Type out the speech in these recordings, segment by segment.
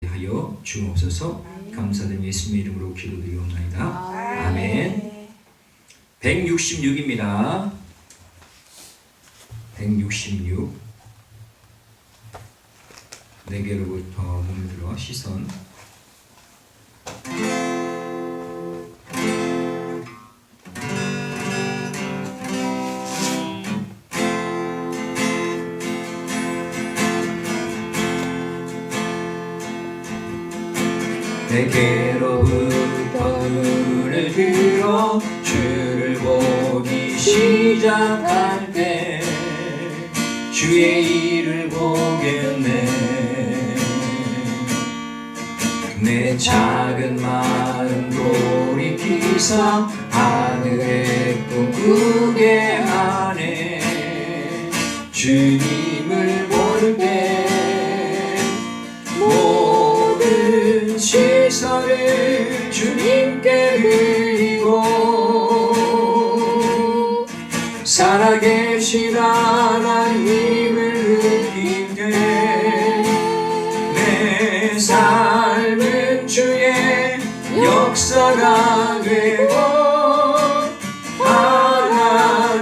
하여 주옵소서. 감사드린 예수님의 이름으로 기도드리옵나이다. 아멘. 166입니다. 166. 내게로부터 물들어 시선. 내게로부터 눈을 들어 주를 보기 시작할 때 주의 일을 보겠네. 내 작은 마음 돌이키사 하늘의 꿈 꾸게 하네. 주님을 볼 때 모든 시선을 주님께 드리고 살아계신 하나님을 느낄 때 내 삶은 주의 역사가 되고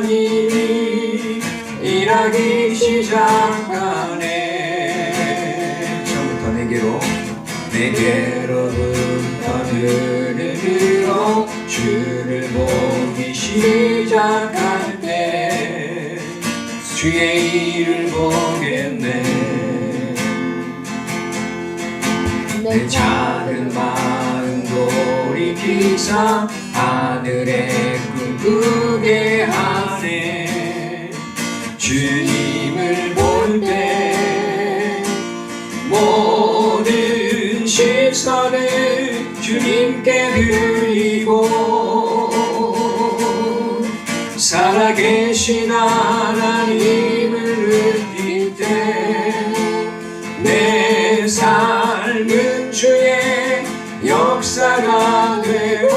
하나님이 일하기 시작하네. 처음부터 내게로부터 눈을 들어 주를 보기 시작할 때 주의 일을 보겠네. 내 작은 마음 돌이키사 하늘의 꿈 꾸게 하네. 주님을 볼 때 모든 시선을 주님께 드리고 살아계신 하나님을 느낄 때 내 삶은 주의 역사가 되고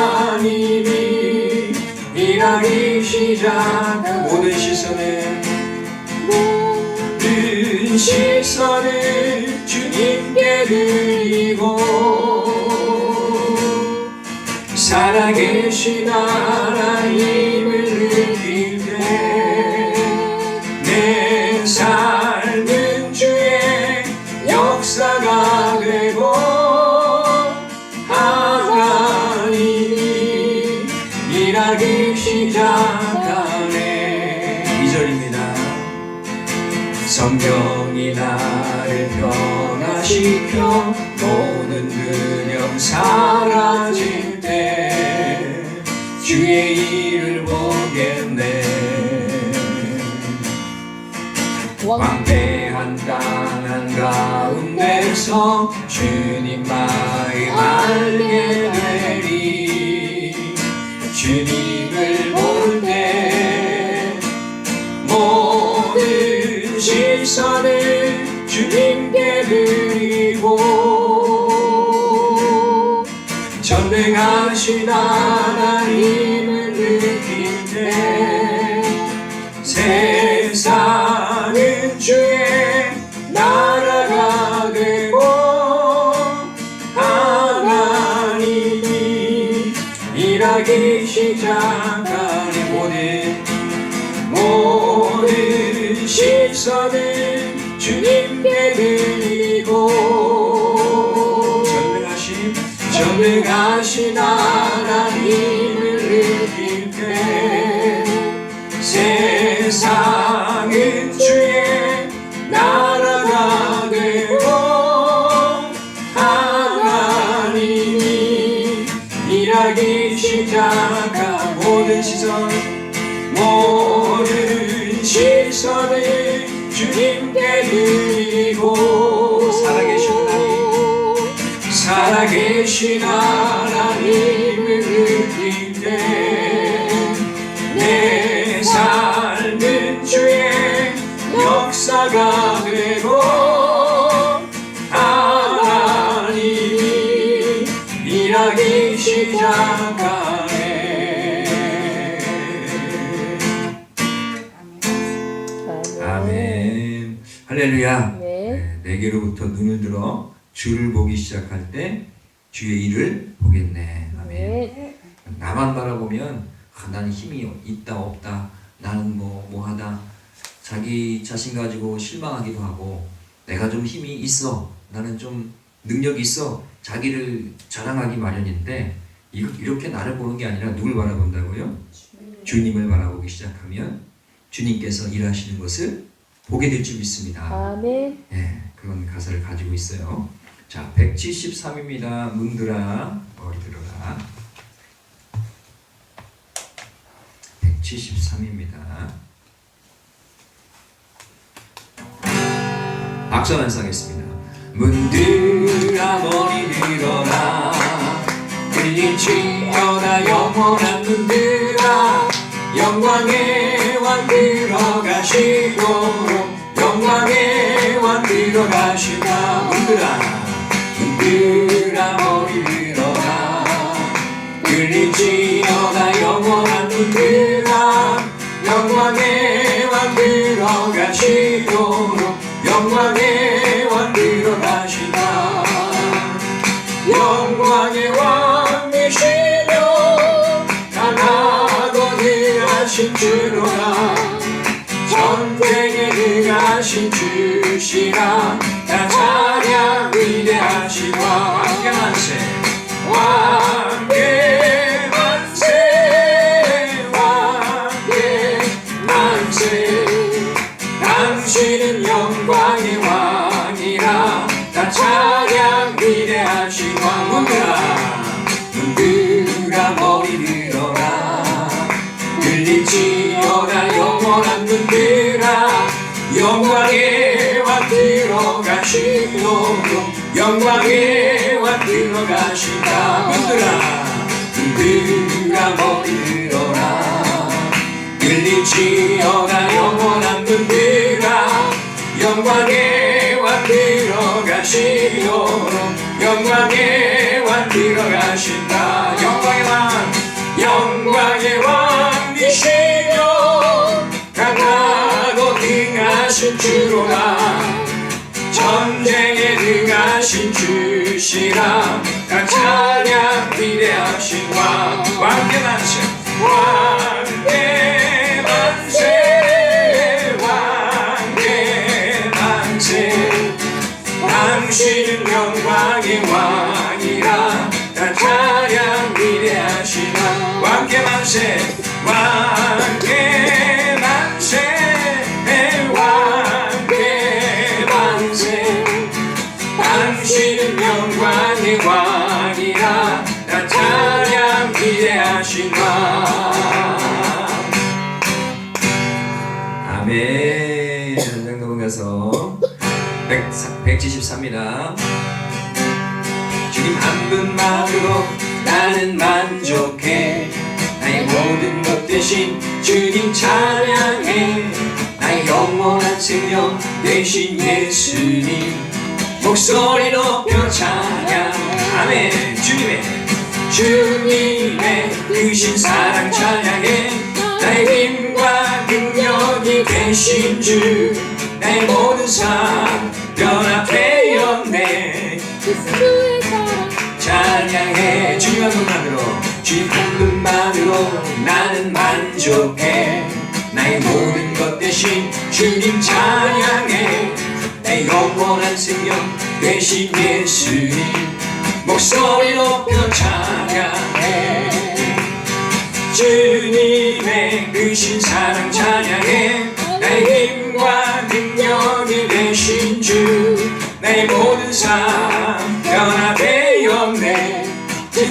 하나님이 일하기 시작한 모든 시선을 주님께 드리고 살아계신 하나님을 느낄 때 내 삶은 주의 역사가 되고 하나님이 일하기 시작하네. 2절입니다. 성경이 나를 변화시켜 모든 두려움 사라질 때 주의 일을 보겠네. 광대한 땅 가운데서 주님 마음 알게 되리. 주님을 볼 때 모든 시선을 주님께 드리고 전능하신 하나님을 느낄 때 세상은 주의 나라가 되고 하나님이 일하기 시작하네. 모든 시선을 주님께 드리고 전능하신 하나님을 느낄 때 세상은 주의 나라가 되고 하나님이 일하기 시작한 모든 시선을 주님께 드리고 살아계신 하나님을 느낄 때 내 삶은 주의 역사가 되고 하나님이 일하기 시작하네. 아멘. 할렐루야. 네. 내게로부터 눈을 들어 주를 보기 시작할 때 주의 일을 보겠네. 아멘. 나만 바라보면 나는 힘이 있다 없다, 나는 뭐하다, 자기 자신 가지고 실망하기도 하고, 내가 좀 힘이 있어, 나는 좀 능력이 있어, 자기를 자랑하기 마련인데, 이렇게 나를 보는 게 아니라 누굴 바라본다고요? 주님을 바라보기 시작하면 주님께서 일하시는 것을 보게 될 줄 믿습니다. 아멘. 네, 그런 가사를 가지고 있어요. 자, 173입니다. 문들아 머리 들어라. 173입니다. 박수 한번 하겠습니다. 문들아 머리 들어라. 들리지어다 영원한 문들아. 영광의 왕 들어가시도록 영광의 왕 들어가시다. 문들아 머리 들어라. 들리지어다 영원한 문들아. 영광의 왕 들어가시도록 영광의 왕 들어가시다. 영광의 왕이시며 강하고 능하신 주로라. 전쟁에 능하신 주시라. 나 찬양 위대하신 왕. 왕께 만세 왕께 만세 왕께 만세. 당신은 영광의 왕이라. 나 찬양 위대하신 왕. 문들아 머리 들어라. 들리지어다 영원한 문들아. 영광의 왕 들어가시도록 영광의 왕 들어가시다. 문들아 머리 들어라. 들리지어다 영원한 문들아. 영광의 왕 들어가시도록 영광의 왕 들어가신다. 영광의 왕이시며 강하고 능하신 주로라. 전쟁에 능하신 주시라. 각 찬양 위대하신 왕. 왕께 만세 왕께 만세 왕께 만세. 당신은 영광의 왕이라. 다 찬양 위대하신 왕. 왕께 만세 왕께 만세 왕께 만세. 당신은 영광의 왕이라. 다 찬양 위대하신 왕. 아멘. 전장도문 가서 173입니다. 주님 한 분만으로 나는 만족해. 나의 모든 것 대신 주님 찬양해. 나의 영원한 생명 대신 예수님 목소리 높여 찬양. 아멘. 주님의 크신 사랑 찬양해. 나의 힘과 능력이 되신 주. 나의 모든 삶 변화되었네. 예수의 사랑 찬양해. 주님 한 분만으로 주님 한 분만으로 나는 만족해. 나의 모든 것 대신 주님 찬양해. 내 영원한 생명 대신 예수님 목소리 높여 찬양해. 주님의 크신 사랑 찬양해. 나의 힘과 능력이 되신 주. 나의 모든 삶 변화되었네.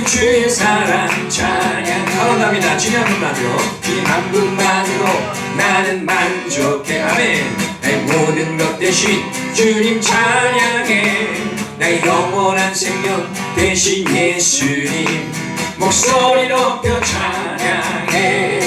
주의 사랑 찬양. 감사합니다. 주님 한 분만으로 주님 한 분만으로 나는 만족해. 아멘. 나의 모든 것 대신 주님 찬양해. 나의 영원한 생명 대신 예수님 목소리 높여 찬양해.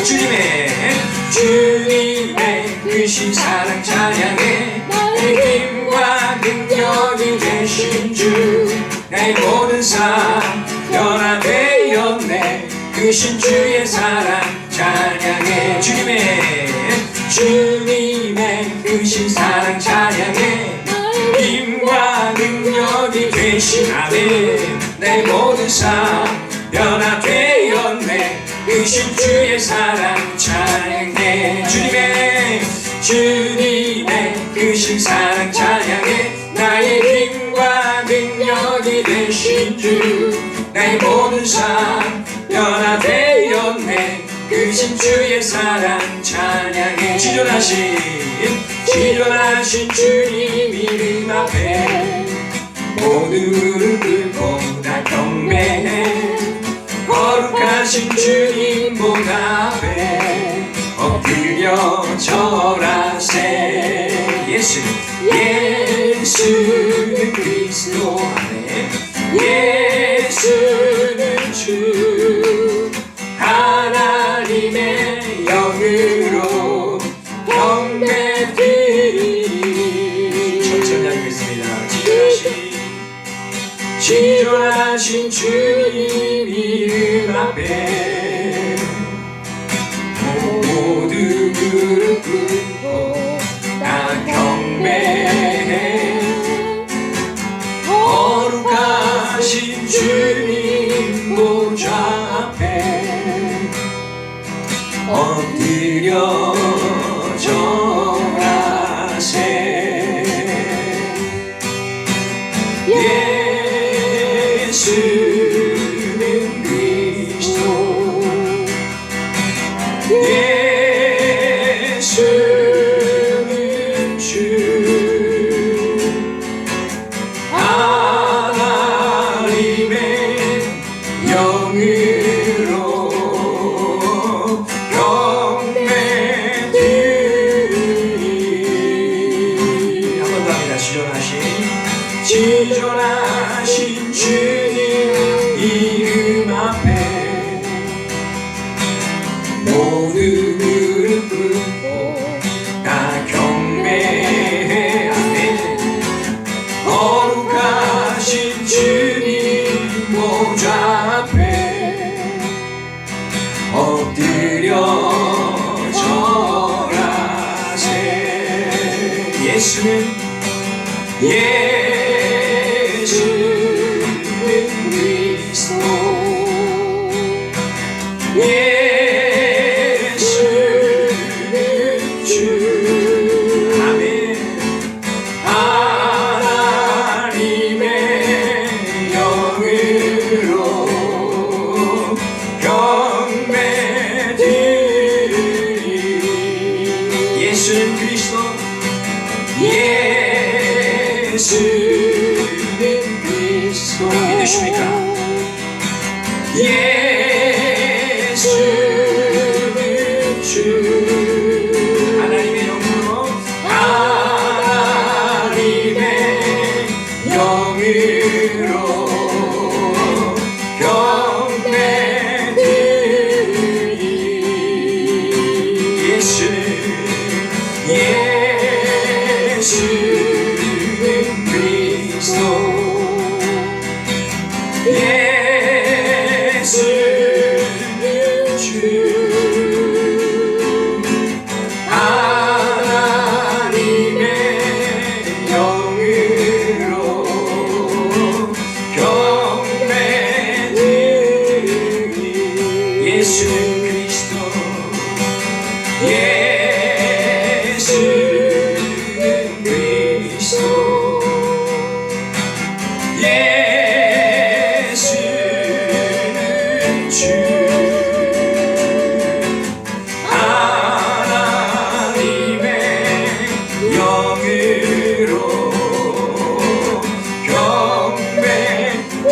주님의 크신 사랑 찬양해. 나의 힘과 능력이 되신 주. 나의 모든 삶 변화되었네. 크신 주의 사랑 찬양해. 주님의 크신 사랑 찬양해. 힘과 계신 아멘. 내 모든 삶 변화되었네. 크신 주의 사랑 찬양해. 주님의 크신 사랑 찬양해. 나의 힘과 능력이 되신 주. 나의 모든 삶 변화되었네. 크신 주의 사랑 찬양해. 지존하신 주님 이름 앞에 모든 무릎을 꿇고 다 경배해. 거룩하신 주님 문 앞에 엎드려 절하세. 예수는 그리스도 안에 예수는 주. 하나님의 영으로 경배드리니. 천천히 하겠습니다. 지존하신 주님 이름 앞에 모두 무릎 꿇고 다 경배해. 거룩하신 주님 보좌 앞에 엎드려 절하세. 예수는 그리스도. 예수는 주. 하나님의 영으로 경배드리니. 한 번 더 합니다. 지존하신 주님 이름 앞에 모두 무릎 꿇고 다 경배해. 아멘. 거룩하신 주님 보좌 앞에 엎드려 절하세. 예수는 그리스도. 예수는 주. 아멘. 하나님의 영으로 경배드리니. 예수는 그리스도. 예수는 그리스도. 믿으십니까? 예수는 주. 하나님의 영으로 경배드리니. 예수는 그리스도. 예수는 주. 하나님의 영으로 경배드리니. 예수는 그리스도. 예수는 그리스도. 예수는 주. 하나님의 영으로 경배드리니.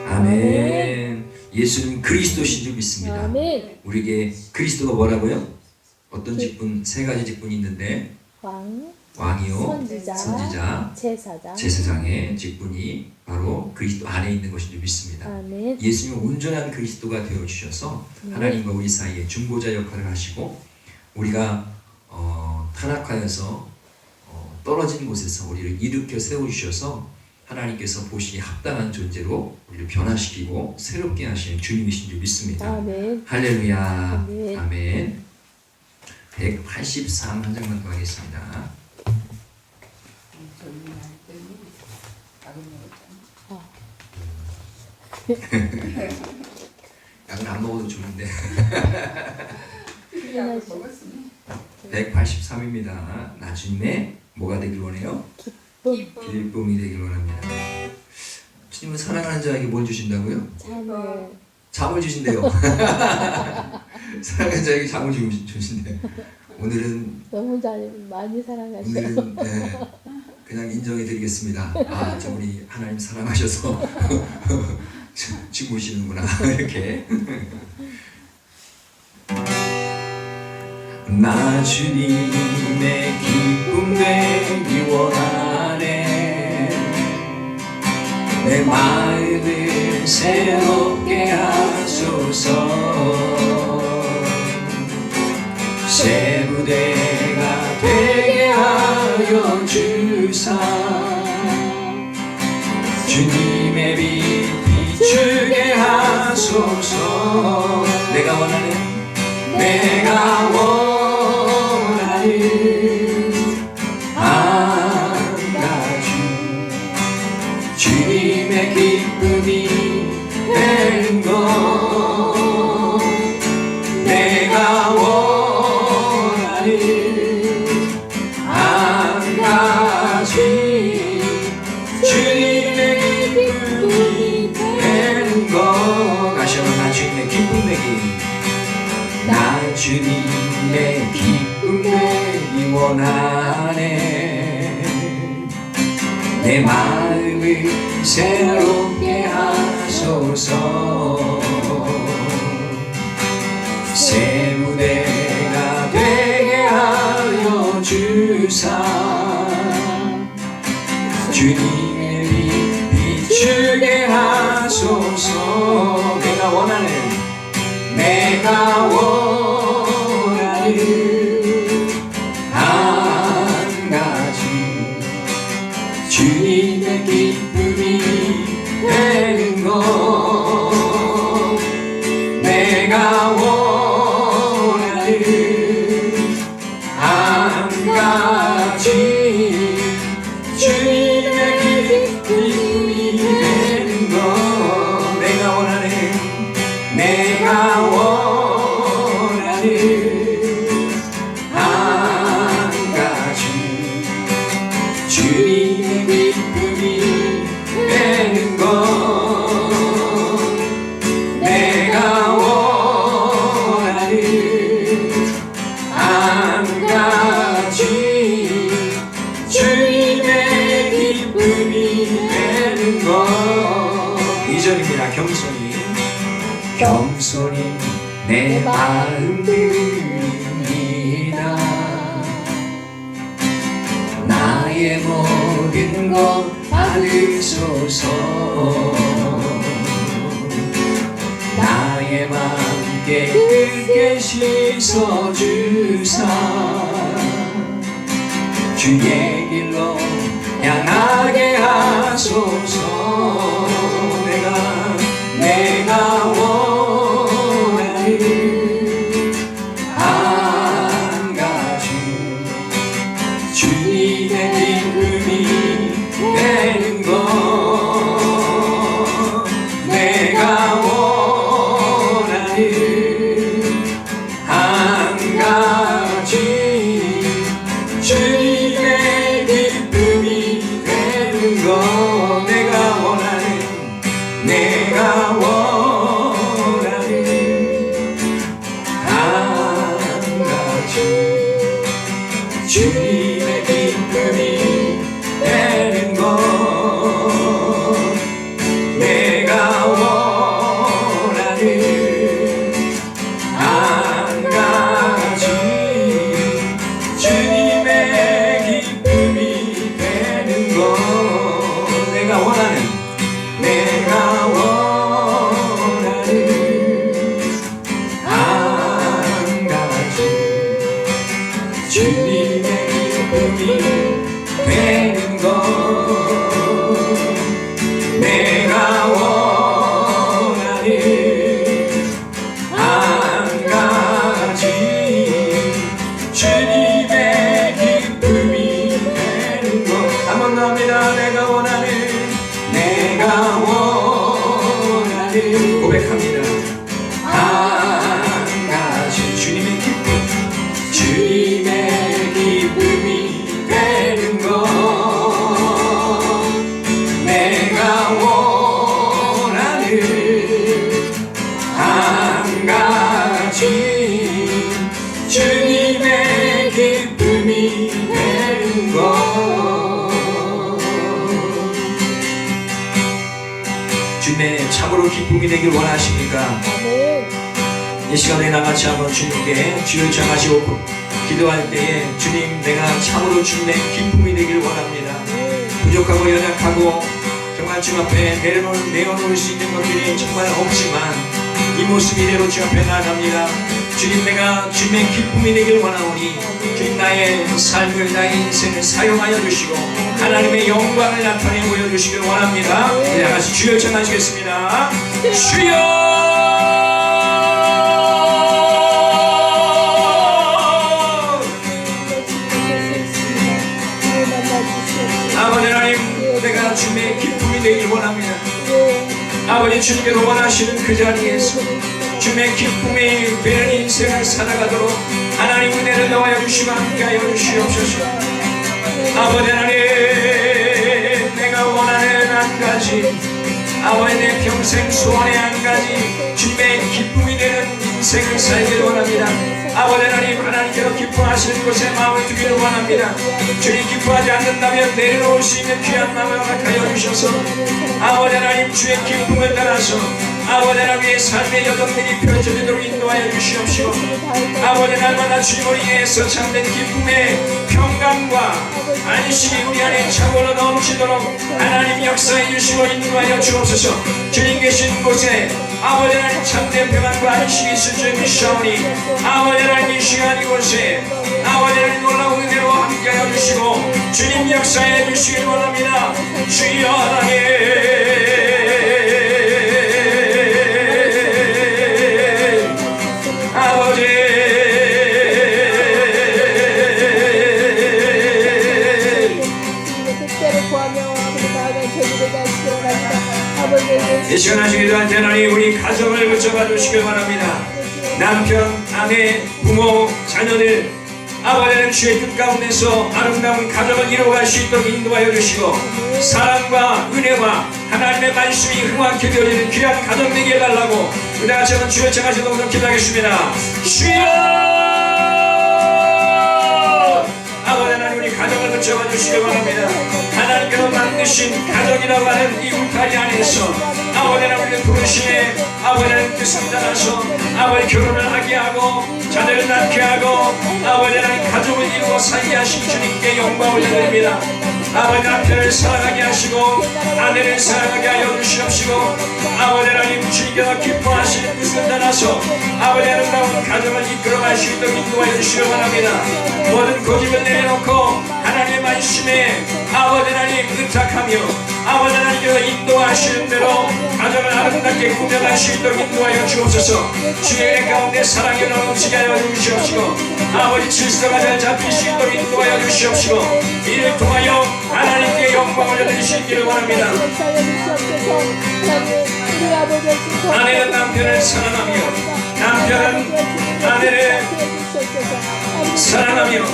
아멘. 예수는 그리스도신 줄 믿습니다. 아멘. 우리에게 그리스도가 뭐라고요? 어떤 직분? 세 가지 직분이 있는데 왕이요, 선지자, 제사장의 직분이 바로 그리스도 안에 있는 것인 줄 믿습니다. 아멘. 예수님은 온전한 그리스도가 되어 주셔서 하나님과 우리 사이에 중보자 역할을 하시고 우리가 타락하여서 떨어진 곳에서 우리를 일으켜 세워 주셔서 하나님께서 보시기에 합당한 존재로 우리를 변화시키고 새롭게 하시는 주님이신 줄 믿습니다. 아멘. 할렐루야. 아멘. 아멘. 183 한 장만 더 하겠습니다. 약은 안 먹어도 좋은데. 약을 먹었으니 183입니다. 나중에 뭐가 되길 원해요? 기쁨이 되길 원합니다. 주님은 사랑하는 자에게 뭘 주신다고요? 잠을. 잠을 주신대요. 사랑하는 자에게 잠을 주신대요. 오늘은 너무 많이 사랑하셔. 네, 그냥 인정해 드리겠습니다. 아, 저분이 하나님 사랑하셔서 주무시는구나 이렇게. 나 주님의 기쁨 되기 원하네. 내 마음을 새롭게 하소서. 새 무대가 되게 하여 주사. 주님의 빛 비추게 하소서. 내가 원하는 한 가지 주님의 기쁨이 되는 것. 내가 원하는 한 가지 주님의 기쁨이 되는 것. 다시 한번 나 주님의 기쁨 되기. 나 주님의 기쁨 되기 원하네. 내 마음을 새롭게 하소서. 새 무대가 되게 하여 주사. 주님의 빛 비추게 하소서. 내가 원하는 한 가지 주님의 기쁨이 되는 것. 내가 원하는 한 가지 주님의 기쁨이 되는 것. 내가 원하는 한 가지 주님의 기쁨이 되는 것. 내가 원하는 한 가지 주님의 기쁨이 되는 것. 2절입니다. 겸손히 내 마음 드립니다. 나의 모든 것 받으소서. 나의 맘 깨끗게 씻어주사. 주의 길로 향하게 하소서. 내가 원하는 한 가지 주님의 기쁨이 되는 것. 내가 원하는 한 가지 주님의 기쁨이 되는 것. 내가 원하는 한 가지 주님의 기쁨이 되는 것. 내가 원하는 기쁨이 되길 원하십니까? 아멘. 이 시간에 나같이 한번 주님께 주를 청하시고 기도할 때에 주님 내가 참으로 주님의 기쁨이 되길 원합니다. 부족하고 연약하고 정말 주님 앞에 내어놓을 수 있는 것들이 정말 없지만 이 모습 이대로 주 앞에 나아갑니다. 주님 내가 주님의 기쁨이 되길 원하오니 주님 나의 삶을 나의 인생을 사용하여 주시고 하나님의 영광을 나타내 보여주시길 원합니다. 우리 다같이 주여 청하시겠습니다. 주여 아버지 하나님 내가 주님의 기쁨이 되길 원합니다. 아버지 주님께서 원하시는 그 자리에서 주님의 기쁨이 되는 인생을 살아가도록 하나님 은혜를 넣어 주시고 함께하여 주시옵소서. 아버지 하나님 내가 원하는 한 가지 아버지 내 평생 소원의 한 가지 주님의 기쁨이 되는 인생을 살기를 원합니다. 아버지 하나님 하나님께서 기뻐하시는 곳에 마음을 두기를 원합니다. 주님 기뻐하지 않는다면 내려놓을 수 있는 귀한 마음을 허락하여 주셔서 아버지 하나님 주의 기쁨을 따라서 아버지 하나님의 삶의 여정들이 펼쳐지도록 인도하여 주시옵시고 아버지 날마다 주님을 위해서 참된 기쁨의 평강과 안식이 우리 안에 차고로 넘치도록 하나님 역사해 주시고 인도하여 주옵소서. 주님 계신 곳에 아버지 하나님 참된 평안과 안식이 있을 줄 믿사오니 아버지 하나님 이 시간 이곳에 아버지 하나님 놀라운 은혜로 함께하여 주시고 주님 역사해 주시길 원합니다. 주여 하나님 아버지 이 시간 하시기도 한 하나님 우리 가정을 붙잡아 주시길 바랍니다. 남편, 아내, 부모, 자녀들 아버지는 주의 뜻 가운데서 아름다운 가정을 이루어갈 수 있도록 인도하여 주시고 사랑과 은혜와 하나님의 말씀이 흥황케 되어지는 귀한 가정 되게 해달라고 우리가 저는 주의 청하시도록 기도하겠습니다. 주여 아버지 하나님 우리 가정을 붙잡아 주시길 바랍니다. 하나님께서 만드신 가정이라고 하는 이 울타리 안에서 아버지 하나님을 부르시네 아버지 하나님 뜻을 따라서 아버지 결혼을 하게 하고 자녀를 낳게 하고 아버지 하나님 가족을 이루어 살게 하신 주님께 영광을 드립니다. 아버지 남편을 사랑하게 하시고 아내를 사랑하게 하여 주시옵시고 아버지 하나님 주님께서 기뻐하시는 뜻을 따라서 아버지 아름다운 가정을 이끌어갈 수 있도록 인도하여 주시기 바랍니다. 모든 고집을 내려놓고 하나님의 말씀에 아버지 하나님 의탁하며 아버지 하나님께서 인도하시는 대로 가정을 아름답게 꾸며갈 수 있도록 인도하여 주옵소서. 주의 은혜 가운데 사랑이 넘치게 하여 주시옵시고 아버지 질서가 잘 잡힐 수 있도록 인도하여 주시옵시고 이를 통하여 하나님께 영광을 드리시기를 원합니다. 아내는 남편을 사랑하며 남편은 아내를 사랑하며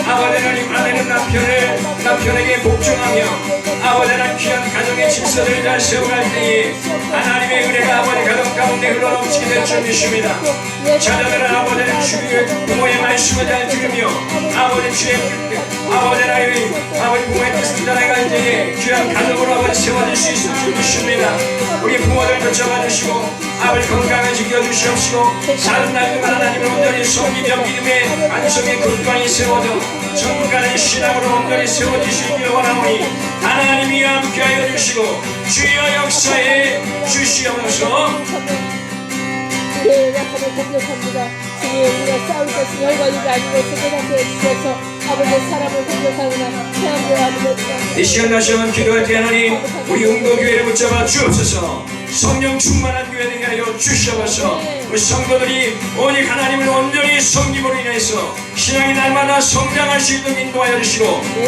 아버지 하나님 아내는 남편에게 복종하며 아버지 하나님 귀한 가정의 질서를 잘 세워갈 때에 하나님의 은혜가 아버지 가정 가운데 흘러넘치게 될 줄 믿습니다. 자녀들은 아버지는 주의 부모의 말씀을 잘 들으며 아버지 주의 아버지 하나님 아버지 부모의 뜻을 따라갈 때에 귀한 가정으로 아버지 세워질 수 있을 줄 믿습니다. 우리 부모들 붙잡아 주시고 아버지 건강을 지켜주시옵시고 사는 날마다 하나님을 온전히 섬기며 믿음의 안성에 굳건히 세워져 정가는 신앙으로 온전히 세워주시기를 원하오니 하나님이 함께하여 주시고 주여 역사에 주시옵소서. 네, 약함을 공격합니다. 주님, 우리가 싸울 것은 열과 유가 아니고 세계한테 주셔서 아버지의 사람을 공격하거나 태양과 아버지 이 시간 다시 한번 기도할 때 하나님 우리 응도교회를 붙잡아 주옵소서. 성령 충만한 교회 되게 하여 주시옵소서. 우리 성도들이 오직 하나님을 온전히 섬김으로 인해서 신앙이 날마다 성장할 수 있도록 인도하여 주시고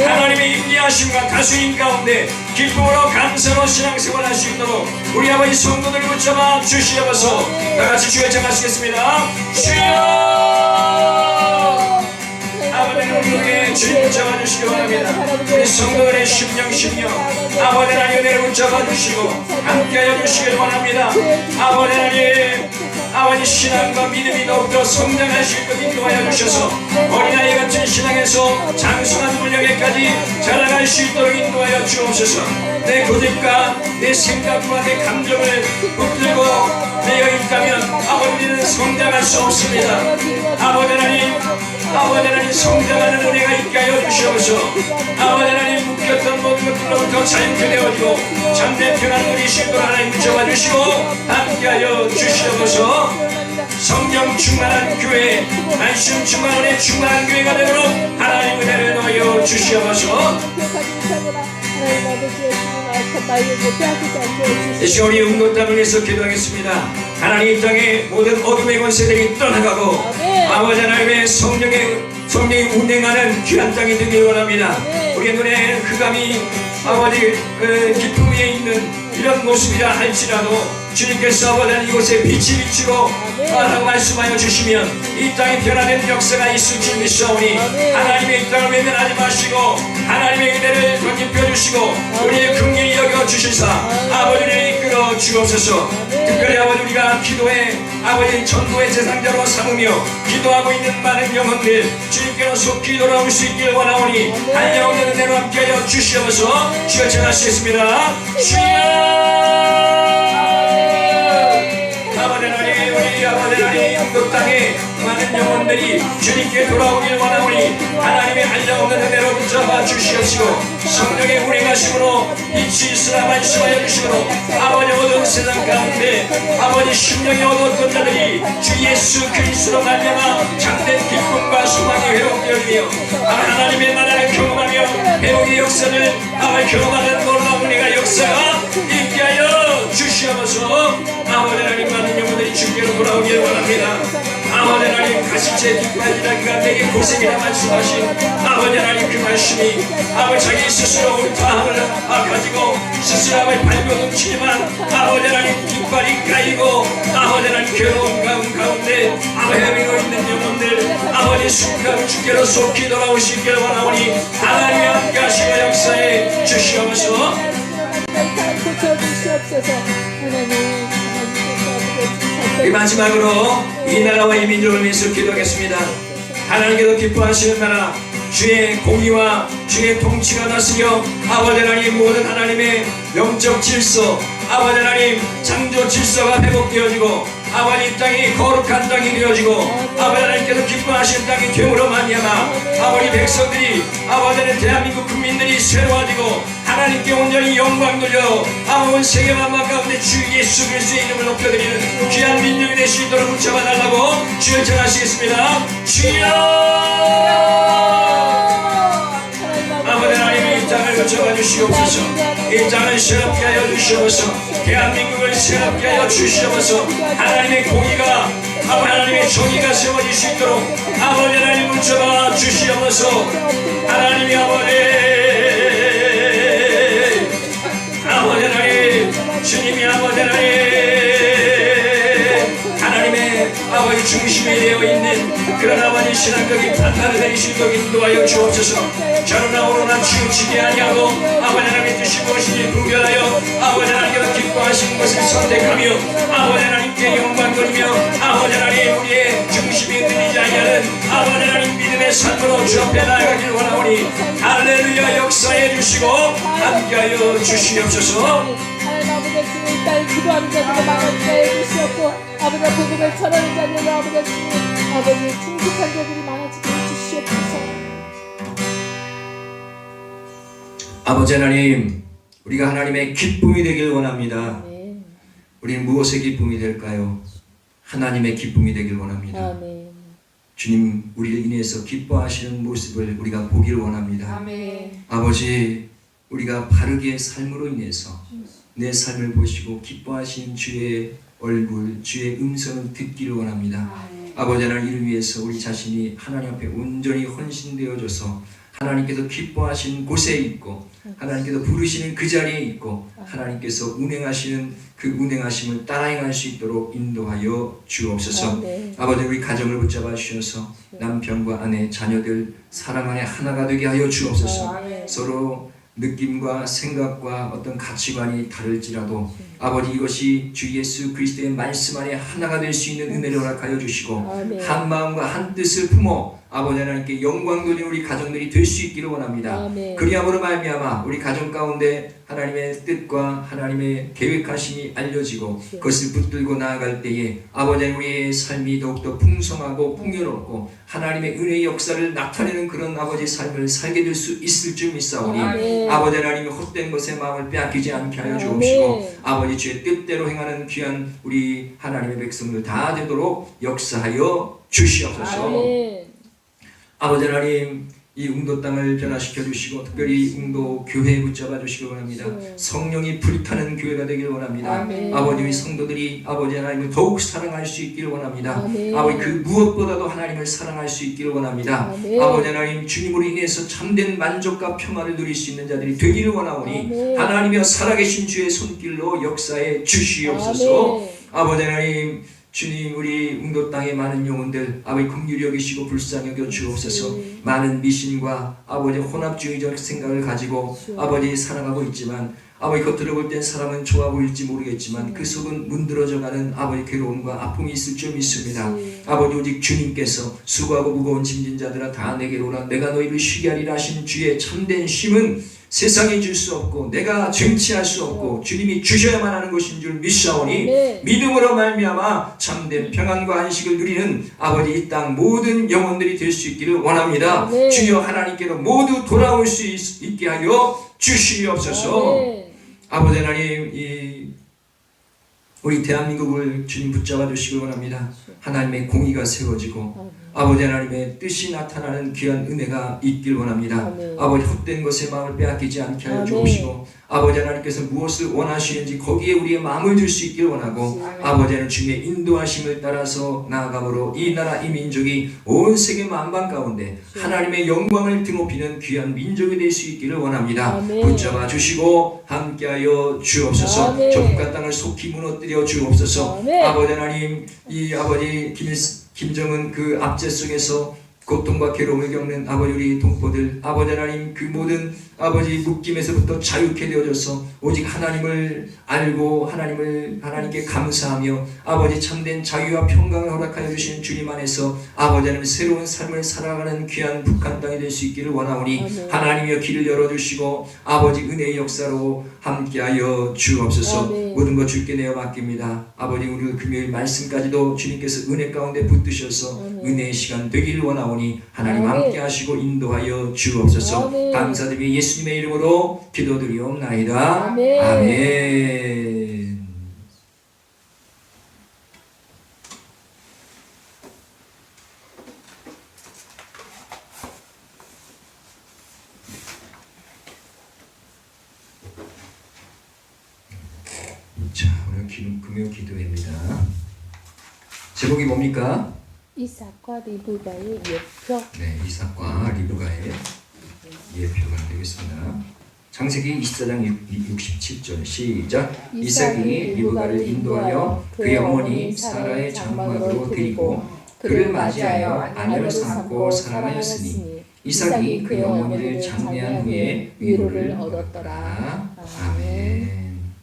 하나님의 임재하심과 다스림 가운데 기쁨으로 감사로 신앙생활 할 수 있도록 우리 아버지 성도들을 붙잡아 주시옵소서. 다같이 주여 청하시겠습니다. 주여 아버지는 우리에게 주님 붙잡아 주시기 바랍니다. 우리 성도들의 심령 아버지 하나님 은혜를 붙잡아 주시고 함께하여 주시길 원합니다. 아버지 하나님 아버지 신앙과 믿음이 더욱더 성장할 수 있도록 인도하여 주셔서 어린아이 같은 신앙에서 장성한 물령에까지 자라갈 수 있도록 인도하여 주옵소서. 내 고집과 내 생각과 내 감정을 붙들고 되어 있다면 아버지는 성장할 수 없습니다. 아버지 하나님 성장하는 은혜가 있게 하여 주시옵소서. 아버지 하나님 묶였던 모든 것들로부터 자유케 되어지고 잠든 편한 우리 신도 하나님 붙잡아 주시고 함께 하여 주시옵소서. 성령 충만한 교회, 말씀 충만한 은혜 충만한 교회가 되도록 하나님 은혜를 넣어 주시옵소서. 이 시간 우리 운동 땅을 위해서 기도하겠습니다. 하나님 이 땅의 모든 어둠의 권세들이 떠나가고 아버지 하나님의 성령이 운행하는 귀한 땅이 되길 원합니다. 우리 눈에 흑암이 아버지 깊음 위에 있는 이런 모습이라 할지라도 주님께서 아버지 하나님 이곳에 빛이 비치고 라고 말씀하여 주시면 이 땅에 변화된 역사가 있을 줄 믿사오니 하나님의 이 땅을 외면하지 마시고 하나님의 은혜를 덧입혀 주시고 우리의 긍휼히 여겨 주시사 아버지를 이끌어 주옵소서. 특별히 아버지 우리가 기도에 아버지 전도의 대상자로 삼으며 기도하고 있는 많은 영혼들 주님께로 속히 돌아올 수 있길 원하오니 한영없는 은혜로 함께하여 주시옵소서. 주여 전하시겠습니다. 주여 아버지 하나님 우리 아버지 하나님 영국 땅에 많은 영혼들이 주님께 돌아오길 원하오니 하나님의 한량없는 은혜로 붙잡아 주시옵시고 성령의 운행하심으로 빛이 있으나 말씀하여 주시므로 아버지 어두운 세상 가운데 아버지 심령이 어두웠던 자들이 주 예수 그리스도로 말미암아 참된 기쁨과 소망이 회복되어 이며 하나님의 나라를 경험하며 회복의 역사를 아버지 경험하는 놀라운 은혜가 역사가 있게 하여 주시옵소서. 아버지 하나님 많은 영혼들이 주께로 돌아오길 원합니다. 아버지 하나님 가시체 뒷발지라기가 내게 고생이라 말씀하신 아버지 하나님 그 말씀이 아버지 자기 스스로 옳다함을 가지고 스스로 아버지 발고 넘치지만 아버지 하나님 뒷발이 까이고 아버지 하나님 괴로운 가운데 아버지 헤매고 있는 영혼들 아버지 순간 주께로 속히 돌아오시길 원하오니 하나님의 함께 하시고 역사에 주시옵소서. 이 마지막으로 이 나라와 이 민족을 위해서 기도하겠습니다. 하나님께서 기뻐하시는 나라 주의 공의와 주의 통치가 다스려 아버지 하나님 모든 하나님의 영적 질서 아버지 하나님 창조 질서가 회복되어지고 아버지 땅이 거룩한 땅이 되어지고 아버지 하나님께서 기뻐하시는 땅이 되므로 말미암아 아버지 백성들이 아버지 하나님 대한민국 국민들이 새로워지고 하나님께 온전히 영광 돌려 아버지 세계 만방 가운데 주 예수 그리스도의 이름을 높여드리는 귀한 민족이 될 수 있도록 붙잡아달라고 주여 전하시겠습니다. 주여 아버지 하나님 이 땅을 붙잡아 주시옵소서. 이 땅을 새롭게 하여 주시옵소서. 대한민국을 새롭게 하여 주시옵소서. 하나님의 공의가 아버지 하나님의 정의가 세워질 수 있도록 아버지 하나님 붙잡아 주시옵소서. 하나님이 아버지 하나님 주님이 아버지 하나님의 아버지 중심이 되어 있는 그런 아버지 신앙적인 판단을 내리시도록 인도하여 주옵소서. 저러나 오로나 치우치게 아니하고 아버지 하나님의 뜻이 무엇인지 구별하여 아버지 하나님께서 기뻐하신 것을 선택하며 아버지 하나님께 영광 돌리며 아버지 하나님 우리의 중심이 흔들리지 아니하는 아버지 하나님 믿음의 삶으로 주 앞에 나아가길 원하오니 할렐루야 역사해 주시고 함께하여 주시옵소서. 하나님 아버지 주님 이 땅에 기도하는 자들을 많아지게 해주시옵고 아버지 복음을 전하는 자들을 아버지 주님 아버지 충직한 자들이 많아지게 해주시옵소서. 아버지 하나님 우리가 하나님의 기쁨이 되길 원합니다. 아멘. 우리는 무엇의 기쁨이 될까요? 하나님의 기쁨이 되길 원합니다. 아멘. 주님 우리를 인해서 기뻐하시는 모습을 우리가 보길 원합니다. 아멘. 아버지 우리가 바르게 삶으로 인해서 내 삶을 보시고 기뻐하시는 주의 얼굴 주의 음성을 듣기를 원합니다. 아버지 하나님 이를 위해서 우리 자신이 하나님 앞에 온전히 헌신되어져서 하나님께서 기뻐하시는 곳에 있고 하나님께서 부르시는 그 자리에 있고 하나님께서 운행하시는 그 운행하심을 따라 행할 수 있도록 인도하여 주옵소서. 아버지 우리 가정을 붙잡아 주셔서 남편과 아내 자녀들 사랑 안에 하나가 되게 하여 주옵소서. 서로 느낌과 생각과 어떤 가치관이 다를지라도 아버지 이것이 주 예수 그리스도의 말씀 안에 하나가 될 수 있는 은혜를 허락하여 주시고 한 마음과 한 뜻을 품어 아버지 하나님께 영광 돌리는 우리 가정들이 될 수 있기를 원합니다. 아멘. 그리함으로 말미암아 우리 가정 가운데 하나님의 뜻과 하나님의 계획하심이 알려지고 그것을 붙들고 나아갈 때에 아버지 우리의 삶이 더욱더 풍성하고 풍요롭고 하나님의 은혜의 역사를 나타내는 그런 아버지 삶을 살게 될 수 있을 줄 믿사오니 아멘. 아버지 하나님의 헛된 것에 마음을 빼앗기지 않게 하여 주옵시고 아버지 주의 뜻대로 행하는 귀한 우리 하나님의 백성들 다 되도록 역사하여 주시옵소서. 아멘. 아버지 하나님 이 웅도 땅을 변화시켜 주시고 특별히 웅도 교회에 붙잡아 주시기 원합니다. 성령이 불타는 교회가 되길 원합니다. 아멘. 아버지 우리 성도들이 아버지 하나님을 더욱 사랑할 수 있기를 원합니다. 아멘. 아버지 그 무엇보다도 하나님을 사랑할 수 있기를 원합니다. 아멘. 아버지 하나님 주님으로 인해서 참된 만족과 평안을 누릴 수 있는 자들이 되기를 원하오니 아멘. 하나님이여 살아계신 주의 손길로 역사해 주시옵소서. 아멘. 아버지 하나님 주님 우리 웅도 땅의 많은 영혼들 아버지 긍휼히 여기시고 불쌍히 여겨 주옵소서. 많은 미신과 아버지 혼합주의적 생각을 가지고 아버지 살아가고 있지만 아버지 겉으로 볼 땐 사람은 좋아 보일지 모르겠지만 그 속은 문드러져가는 아버지 괴로움과 아픔이 있을 줄 믿습니다. 아버지 오직 주님께서 수고하고 무거운 짐진 자들아 다 내게로 오라 내가 너희를 쉬게 하리라 하신 주의 참된 쉼은 세상이 줄 수 없고 내가 증치할 수 없고 주님이 주셔야만 하는 것인 줄 믿사오니 믿음으로 말미암아 참된 평안과 안식을 누리는 아버지 이 땅 모든 영혼들이 될 수 있기를 원합니다. 주여 하나님께로 모두 돌아올 수 있게 하여 주시옵소서. 아버지 하나님 우리 대한민국을 주님 붙잡아 주시길 원합니다. 하나님의 공의가 세워지고 아버지 하나님의 뜻이 나타나는 귀한 은혜가 있길 원합니다. 아멘. 아버지 헛된 것에 마음을 빼앗기지 않게 하여 아멘. 주옵시고 아버지 하나님께서 무엇을 원하시는지 거기에 우리의 마음을 들 수 있길 원하고 아버지 하나님 주님의 인도하심을 따라서 나아감으로 이 나라 이 민족이 온 세계 만방 가운데 하나님의 영광을 드높이는 귀한 민족이 될 수 있기를 원합니다. 아멘. 붙잡아 주시고 함께하여 주옵소서. 아멘. 저 북한 땅을 속히 무너뜨려 주옵소서. 아멘. 아버지 하나님 이 아버지 김정은 그 압제 속에서 고통과 괴로움을 겪는 아버지 우리 동포들 아버지 하나님 그 모든 아버지 묶임에서부터 자유케 되어져서 오직 하나님을 알고 하나님께 감사하며 아버지 참된 자유와 평강을 허락하여 주신 주님 안에서 아버지 하나님 새로운 삶을 살아가는 귀한 북한 땅이 될 수 있기를 원하오니 아멘. 하나님이여 길을 열어주시고 아버지 은혜의 역사로 함께하여 주옵소서. 아멘. 모든 것 주께 내어 맡깁니다. 아버지 우리 금요일 말씀까지도 주님께서 은혜 가운데 붙드셔서 아멘. 은혜의 시간 되기를 원하오니 하나님 아멘. 함께하시고 인도하여 주옵소서. 아멘. 감사드리며 예수님의 이름으로 기도드리옵나이다. 아멘. 아멘. 자, 오늘 금요 기도회입니다. 제목이 뭡니까? 이삭과 리브가의 예표. 네, 이삭과 리브가의 예표가 되겠습니다. 창세기 24장 67절 시작. 이삭이 리브가를 인도하여 그의 어머니 사라의 장막으로 데리고 그를 맞이하여 아내로 삼고 사랑하였으니 이삭이 그의 어머니를 장례한 후에 위로를 얻었더라. 아멘.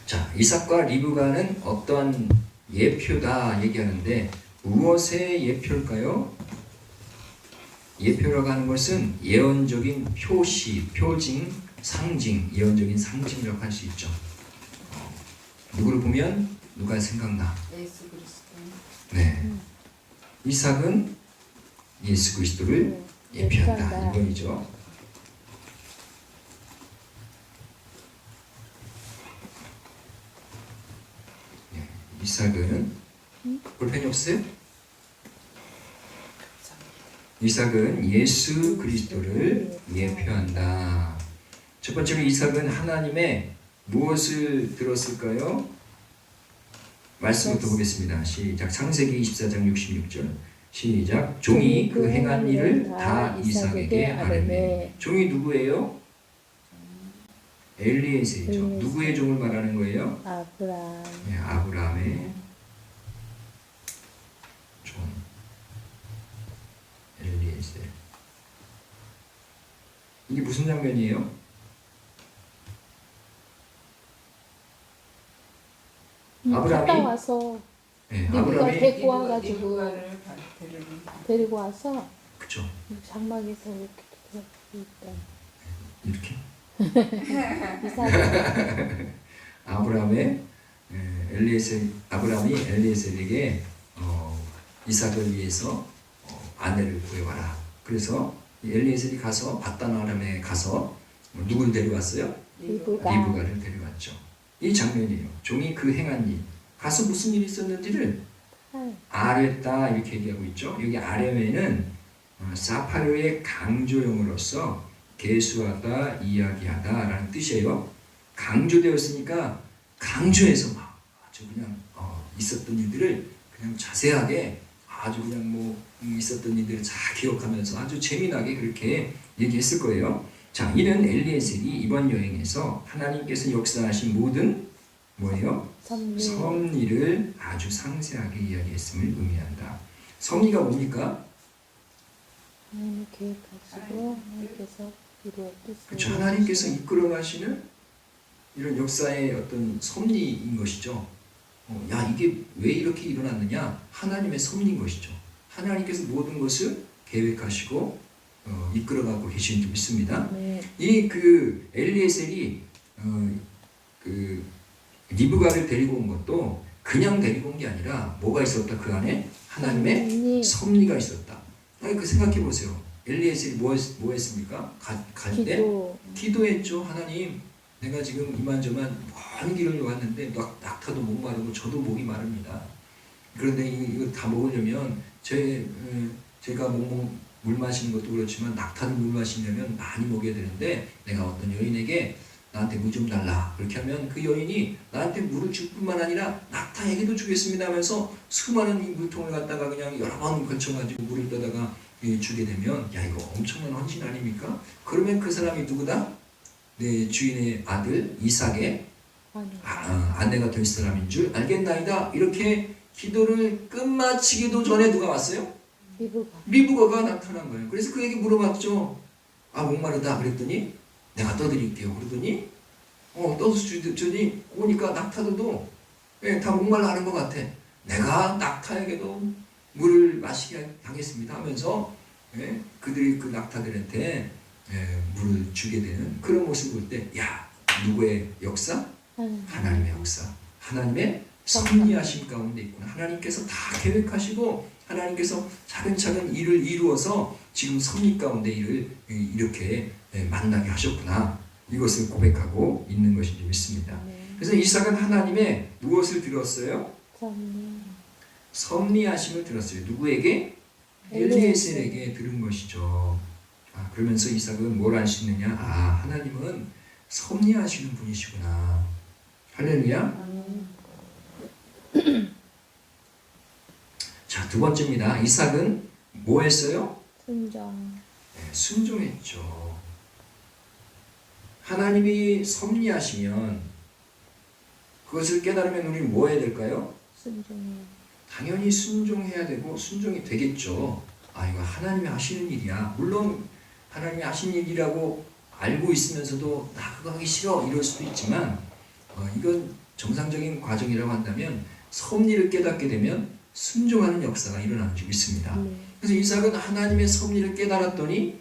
자, 이삭과 리브가는 어떠한 예표다 얘기하는데 무엇의 예표일까요? 예표라고 하는 것은 예언적인 표시, 표징, 상징, 예언적인 상징이라고 할 수 있죠. 누구를 보면 누가 생각나? 예수 그리스도. 네, 이삭은 예수 그리스도를 예표한다 이건이죠. 이삭은 볼펜이 없어요? 이삭은 예수 그리스도를 예표한다. 첫 번째로 이삭은 하나님의 무엇을 들었을까요? 말씀부터 보겠습니다. 시작. 창세기 24장 66절 시작. 종이 그 행한 일을 다 이삭에게 아뢰매. 종이 누구예요? 엘리에셀이죠. 누구의 종을 말하는 거예요? 아브라함. 네, 아브라함의 종 엘리에셀. 이게 무슨 장면이에요? 갔다 와서 예, 리브가 아브라함이 데리고 와가지고 리브가를 데리고 와서 그쵸 장막에서 이렇게 이렇게 이삭을 아브라함의 아브라함이 엘리에셀에게 이삭을 위해서 아내를 구해와라. 그래서 엘리에셀이 가서 바단 아람에 가서 누굴 데려왔어요? 리브가를 데려왔죠. 이 장면이에요. 종이 그 행한 일, 가서 무슨 일이 있었는지를 아뢰다 이렇게 얘기하고 있죠. 여기 아뢰면은 사파르의 강조형으로서 계수하다, 이야기하다라는 뜻이에요. 강조되었으니까 강조해서 막 아주 그냥 있었던 일들을 그냥 자세하게 아주 그냥 뭐 있었던 일들을 잘 기억하면서 아주 재미나게 그렇게 얘기했을 거예요. 자, 이는 엘리에셀이 이번 여행에서 하나님께서 역사하신 모든 뭐예요? 섭리를 아주 상세하게 이야기했음을 의미한다. 섭리가 뭡니까? 하나님이 계획하시고 하나님께서 이루었듯이 그렇죠. 하나님께서 이끌어 가시는 이런 역사의 어떤 섭리인 것이죠. 야, 이게 왜 이렇게 일어났느냐? 하나님의 섭리인 것이죠. 하나님께서 모든 것을 계획하시고 이끌어 가고 계신 줄 믿습니다. 네. 이 그 엘리에셀이 그 리브가를 데리고 온 것도 그냥 데리고 온 게 아니라 뭐가 있었다? 그 안에 하나님의 섭리가 있었다. 아니, 그 생각해 보세요. 엘리에셀이 뭐 했습니까? 갈 때 기도했죠. 하나님, 내가 지금 이만저만 먼 길을 왔는데 낙타도 목 마르고 저도 목이 마릅니다. 그런데 이거 다 먹으려면 제가 물 마시는 것도 그렇지만 낙타를 물 마시려면 많이 먹여야 되는데 내가 어떤 여인에게 나한테 물 좀 달라. 그렇게 하면 그 여인이 나한테 물을 줄 뿐만 아니라 낙타에게도 주겠습니다 하면서 수많은 이 물통을 갖다가 그냥 여러 번 걸쳐가지고 물을 떠다가 주게 되면 야, 이거 엄청난 헌신 아닙니까? 그러면 그 사람이 누구다? 내 주인의 아들 이삭의 아내가 될 사람인 줄 알겠나이다. 이렇게 기도를 끝마치기도 전에 누가 왔어요? 리브가가 나타난 거예요. 그래서 그에게 물어봤죠. 아, 목마르다 그랬더니 내가 떠드릴게요. 그러더니 떠주더니 오니까 낙타들도 다 목말라 하는 것 같아. 내가 낙타에게도 물을 마시게 하겠습니다 하면서 그들이 그 낙타들한테 물을 주게 되는 그런 모습을 볼 때, 야, 누구의 역사? 하나님의 역사. 하나님의 섭리하심 가운데 있구나. 하나님께서 다 계획하시고 하나님께서 차근차근 일을 이루어서 지금 섭리 가운데 일을 이렇게 만나게 하셨구나. 이것을 고백하고 있는 것인지 믿습니다. 그래서 이삭은 하나님의 무엇을 들었어요? 섭리하심을 들었어요. 누구에게? 엘리에셀에게 들은 것이죠. 그러면서 이삭은 뭘 알 수 있느냐? 하나님은 섭리하시는 분이시구나. 할렐루야. 자, 두 번째입니다. 이삭은 뭐 했어요? 순종했죠. 하나님이 섭리하시면 그것을 깨달으면 우리는 뭐 해야 될까요? 당연히 순종해야 되고 순종이 되겠죠. 이거 하나님이 하시는 일이야. 물론 하나님이 하시는 일이라고 알고 있으면서도 나 그거 하기 싫어 이럴 수도 있지만 이건 정상적인 과정이라고 한다면 섭리를 깨닫게 되면 순종하는 역사가 일어나는 줄 믿습니다. 그래서 이삭은 하나님의 섭리를 깨달았더니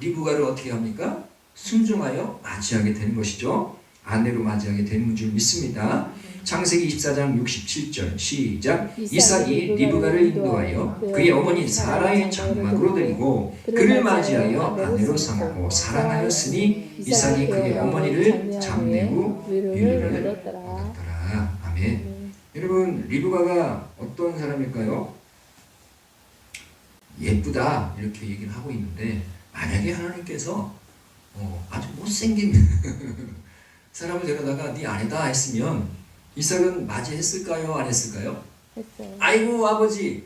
리브가를 어떻게 합니까? 순종하여 맞이하게 되는 것이죠. 아내로 맞이하게 되는 줄 믿습니다. 창세기 24장 67절 시작. 이삭이 리브가를 인도하여 그의 어머니 사라의 장막으로 데리고 그를 맞이하여 아내로 삼고 사랑하였으니 이삭이 그의 어머니를 잡내고 위로를 얻었더라. 아멘. 여러분, 리브가가 어떤 사람일까요? 예쁘다 이렇게 얘기를 하고 있는데 만약에 하나님께서 아주 못생긴 사람을 데려다가 네 아내다 했으면 이삭은 맞이했을까요? 안 했을까요? 했어요. 아이고 아버지,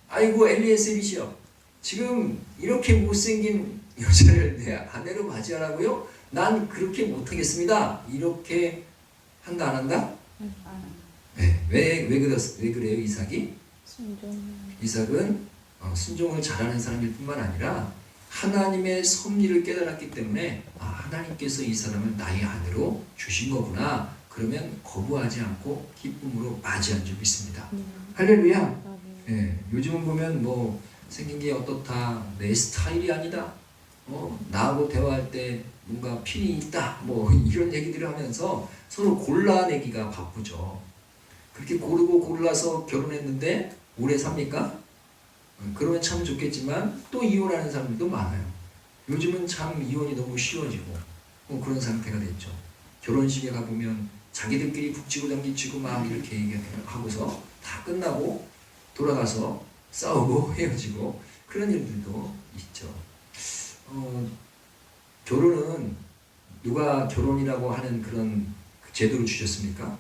아이고 엘리에셀이시여, 지금 이렇게 못생긴 여자를 내 아내로 맞이하라고요? 난 그렇게 못하겠습니다. 이렇게 한다 안 한다? 네, 왜 그래요 이삭이? 이삭은 순종을 잘하는 사람일 뿐만 아니라 하나님의 섭리를 깨달았기 때문에 하나님께서 이 사람을 나의 아내로 주신 거구나. 그러면 거부하지 않고 기쁨으로 맞이한 줄 믿습니다. 할렐루야. 예, 요즘은 보면 뭐 생긴 게 어떻다, 내 스타일이 아니다, 나하고 대화할 때 뭔가 핀이 있다, 뭐 이런 얘기들을 하면서 서로 골라내기가 바쁘죠. 그렇게 고르고 골라서 결혼했는데 오래 삽니까? 그러면 참 좋겠지만 또 이혼하는 사람들도 많아요. 요즘은 참 이혼이 너무 쉬워지고 그런 상태가 됐죠. 결혼식에 가보면 자기들끼리 북치고 당기치고 막 이렇게 얘기하고서 다 끝나고 돌아가서 싸우고 헤어지고 그런 일들도 있죠. 결혼은 누가 결혼이라고 하는 그런 제도를 주셨습니까?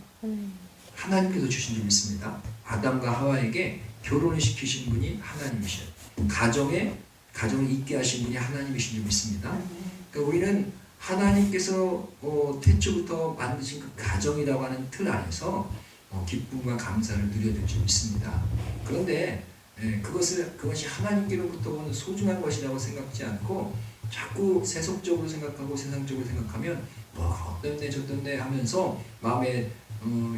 하나님께서 주신 줄 믿습니다. 아담과 하와에게 결혼을 시키신 분이 하나님이셔요. 가정을 있게 하신 분이 하나님이신 줄 믿습니다. 그러니까 우리는 하나님께서 태초부터 만드신 그 가정이라고 하는 틀 안에서 기쁨과 감사를 누려야 될 줄 믿습니다. 그런데 그것이 하나님께로부터 오는 소중한 것이라고 생각지 않고 자꾸 세속적으로 생각하고 세상적으로 생각하면 어떤데 저떤데 하면서 마음에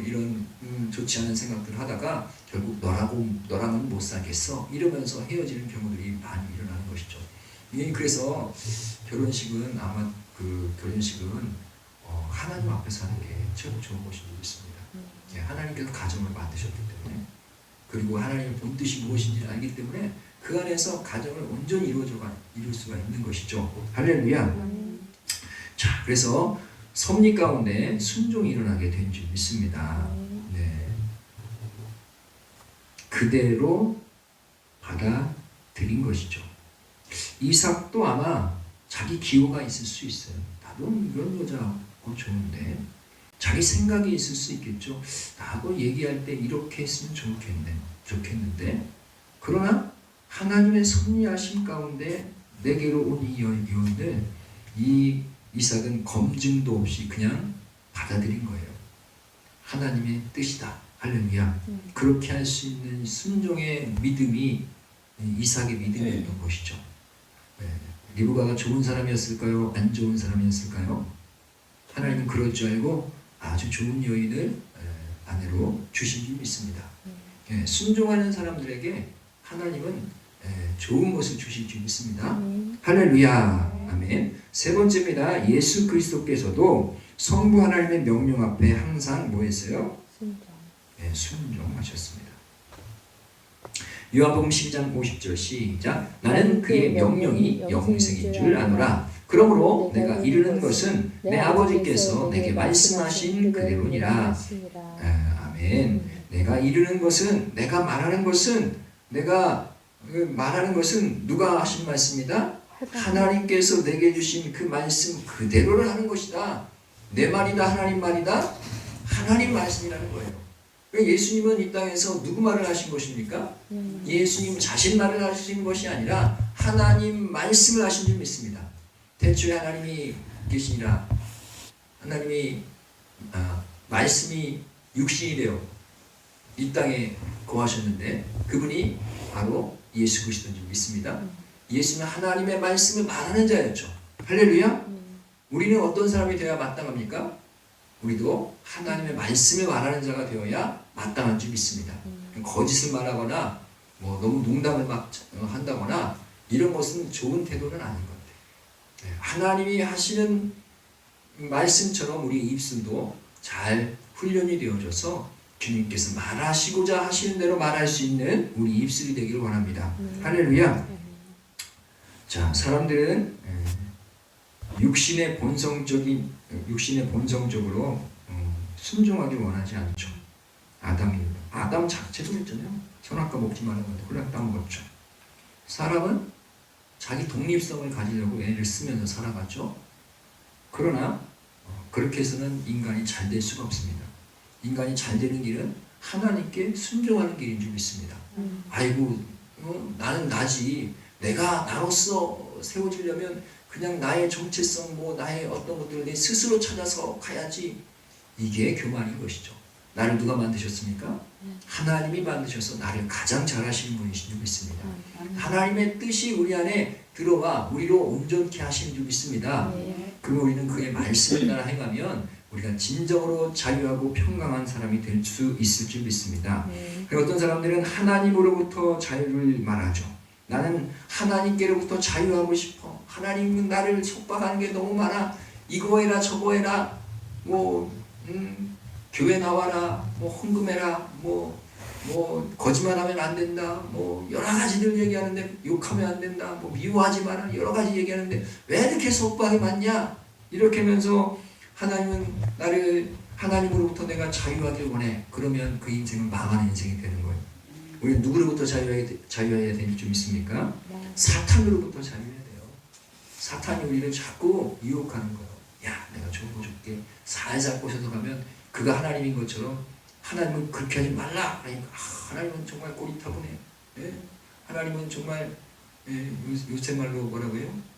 이런 좋지 않은 생각들을 하다가 결국 너랑은 못 살겠어 이러면서 헤어지는 경우들이 많이 일어나는 것이죠. 그래서 결혼식은 하나님 앞에서 하는 게 최고 좋은 것인 줄 믿습니다. 하나님께서 가정을 만드셨기 때문에, 그리고 하나님의 본뜻이 무엇인지 알기 때문에 그 안에서 가정을 온전히 이룰 수가 있는 것이죠. 할렐루야. 자, 그래서 섭리 가운데 순종이 일어나게 된 줄 믿습니다. 네. 그대로 받아들인 것이죠. 이삭도 아마 자기 기호가 있을 수 있어요. 나도 이런 여자 좋은데, 자기 생각이 있을 수 있겠죠. 나하고 얘기할 때 이렇게 했으면 좋겠는데, 그러나 하나님의 섭리하심 가운데 내게로 온 이 여인을 이삭은 검증도 없이 그냥 받아들인 거예요. 하나님의 뜻이다. 할렐루야. 그렇게 할 수 있는 순종의 믿음이 이삭의 믿음이었던 것이죠. 리브가가 좋은 사람이었을까요? 안 좋은 사람이었을까요? 하나님은 그럴 줄 알고 아주 좋은 여인을 아내로 주신 줄 믿습니다. 순종하는 사람들에게 하나님은 좋은 것을 주실 줄 믿습니다. 할렐루야. 아멘. 세 번째입니다. 예수 그리스도께서도 성부 하나님의 명령 앞에 항상 뭐 했어요? 순종하셨습니다. 요한복음 12장 50절 시작. 나는 그의 명령이 영생인 줄 아노라. 그러므로 내가 이르는 것은 내 아버지께서 내게 말씀하신 그대로니라. 아멘. 내가 이르는 것은, 내가 말하는 것은 누가 하신 말씀이다? 하나님께서 내게 주신 그 말씀 그대로를 하는 것이다. 내 말이다, 하나님 말이다? 하나님 말씀이라는 거예요. 예수님은 이 땅에서 누구 말을 하신 것입니까? 예수님 자신 말을 하신 것이 아니라 하나님 말씀을 하신 줄 믿습니다. 태초에 하나님이 계시니라. 하나님이 말씀이 육신이 되어 이 땅에 거하셨는데 그분이 바로 예수 그리스도인 줄 믿습니다. 예수는 하나님의 말씀을 말하는 자였죠. 할렐루야. 우리는 어떤 사람이 되어야 마땅합니까? 우리도 하나님의 말씀을 말하는 자가 되어야 마땅한 줄 믿습니다. 거짓을 말하거나 너무 농담을 막 한다거나 이런 것은 좋은 태도는 아닌 것 같아요. 하나님이 하시는 말씀처럼 우리 입술도 잘 훈련이 되어져서 주님께서 말하시고자 하시는 대로 말할 수 있는 우리 입술이 되기를 원합니다. 할렐루야. 자, 사람들은 육신의 본성적으로 순종하길 원하지 않죠. 아담 자체도 있잖아요. 선악과 먹지 말라는 건데 홀랑 따먹었죠. 사람은 자기 독립성을 가지려고 애를 쓰면서 살아갔죠. 그러나 그렇게 해서는 인간이 잘 될 수가 없습니다. 인간이 잘 되는 길은 하나님께 순종하는 길인 줄 믿습니다. 아이고, 나는 나지. 내가 나로서 세워지려면 그냥 나의 정체성, 나의 어떤 것들을 내 스스로 찾아서 가야지. 이게 교만인 것이죠. 나를 누가 만드셨습니까? 하나님이 만드셔서 나를 가장 잘하시는 분이신 줄 믿습니다. 하나님의 뜻이 우리 안에 들어와 우리로 온전케 하시는 줄 믿습니다. 그럼 우리는 그의 말씀을 따라 행하면 우리가 진정으로 자유하고 평강한 사람이 될 수 있을 줄 믿습니다. 그리고 어떤 사람들은 하나님으로부터 자유를 말하죠. 나는 하나님께로부터 자유하고 싶어. 하나님은 나를 속박하는 게 너무 많아. 이거 해라 저거 해라. 교회 나와라. 헌금해라. 거짓말하면 안 된다. 여러 가지들 얘기하는데 욕하면 안 된다. 미워하지 마라. 여러 가지 얘기하는데 왜 이렇게 속박이 많냐? 이렇게 하면서 하나님은 나를 하나님으로부터 내가 자유하길 원해. 그러면 그 인생은 망하는 인생이 되는 거예요. 우리는 누구로부터 자유해야 될 줄 믿습니까? 사탄으로부터 자유해야 돼요. 사탄이 우리를 자꾸 유혹하는 거예요. 야, 내가 좋은 거 줄게. 살살 꼬셔서 가면 그가 하나님인 것처럼 하나님은 그렇게 하지 말라. 그러니까 하나님은 정말 꼬리타분해. 예? 하나님은 정말 요새 말로 뭐라고요?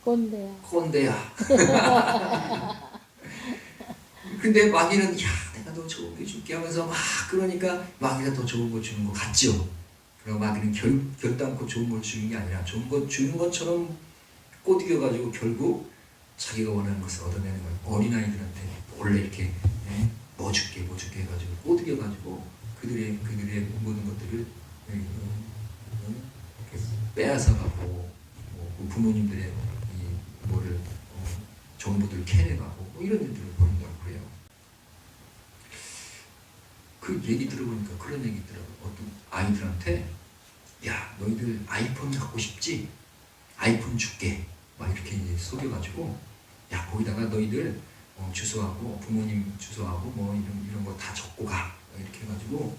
꼰대야. 근데 마귀는 야, 내가 더 좋은 거 줄게 하면서 막 그러니까 마귀가 더 좋은 거 주는 거 같죠. 그리고 마귀는 결단코 좋은 걸 주는 게 아니라 좋은 거 주는 것처럼 꼬드겨가지고 결국 자기가 원하는 것을 얻어내는 거예요. 어린아이들한테 원래 이렇게 뭐 줄게 해가지고 꼬드겨가지고 그들의 모든 것들을 빼앗아가고 부모님들의 정보들 캐내가고 이런 일들을 벌인다고 그래요. 그 얘기 들어보니까 그런 얘기 있더라고요. 어떤 아이들한테 야, 너희들 아이폰 갖고 싶지? 아이폰 줄게. 막 이렇게 이제 속여가지고 야, 거기다가 너희들 주소하고 부모님 주소하고 이런 거 다 적고 가. 이렇게 해가지고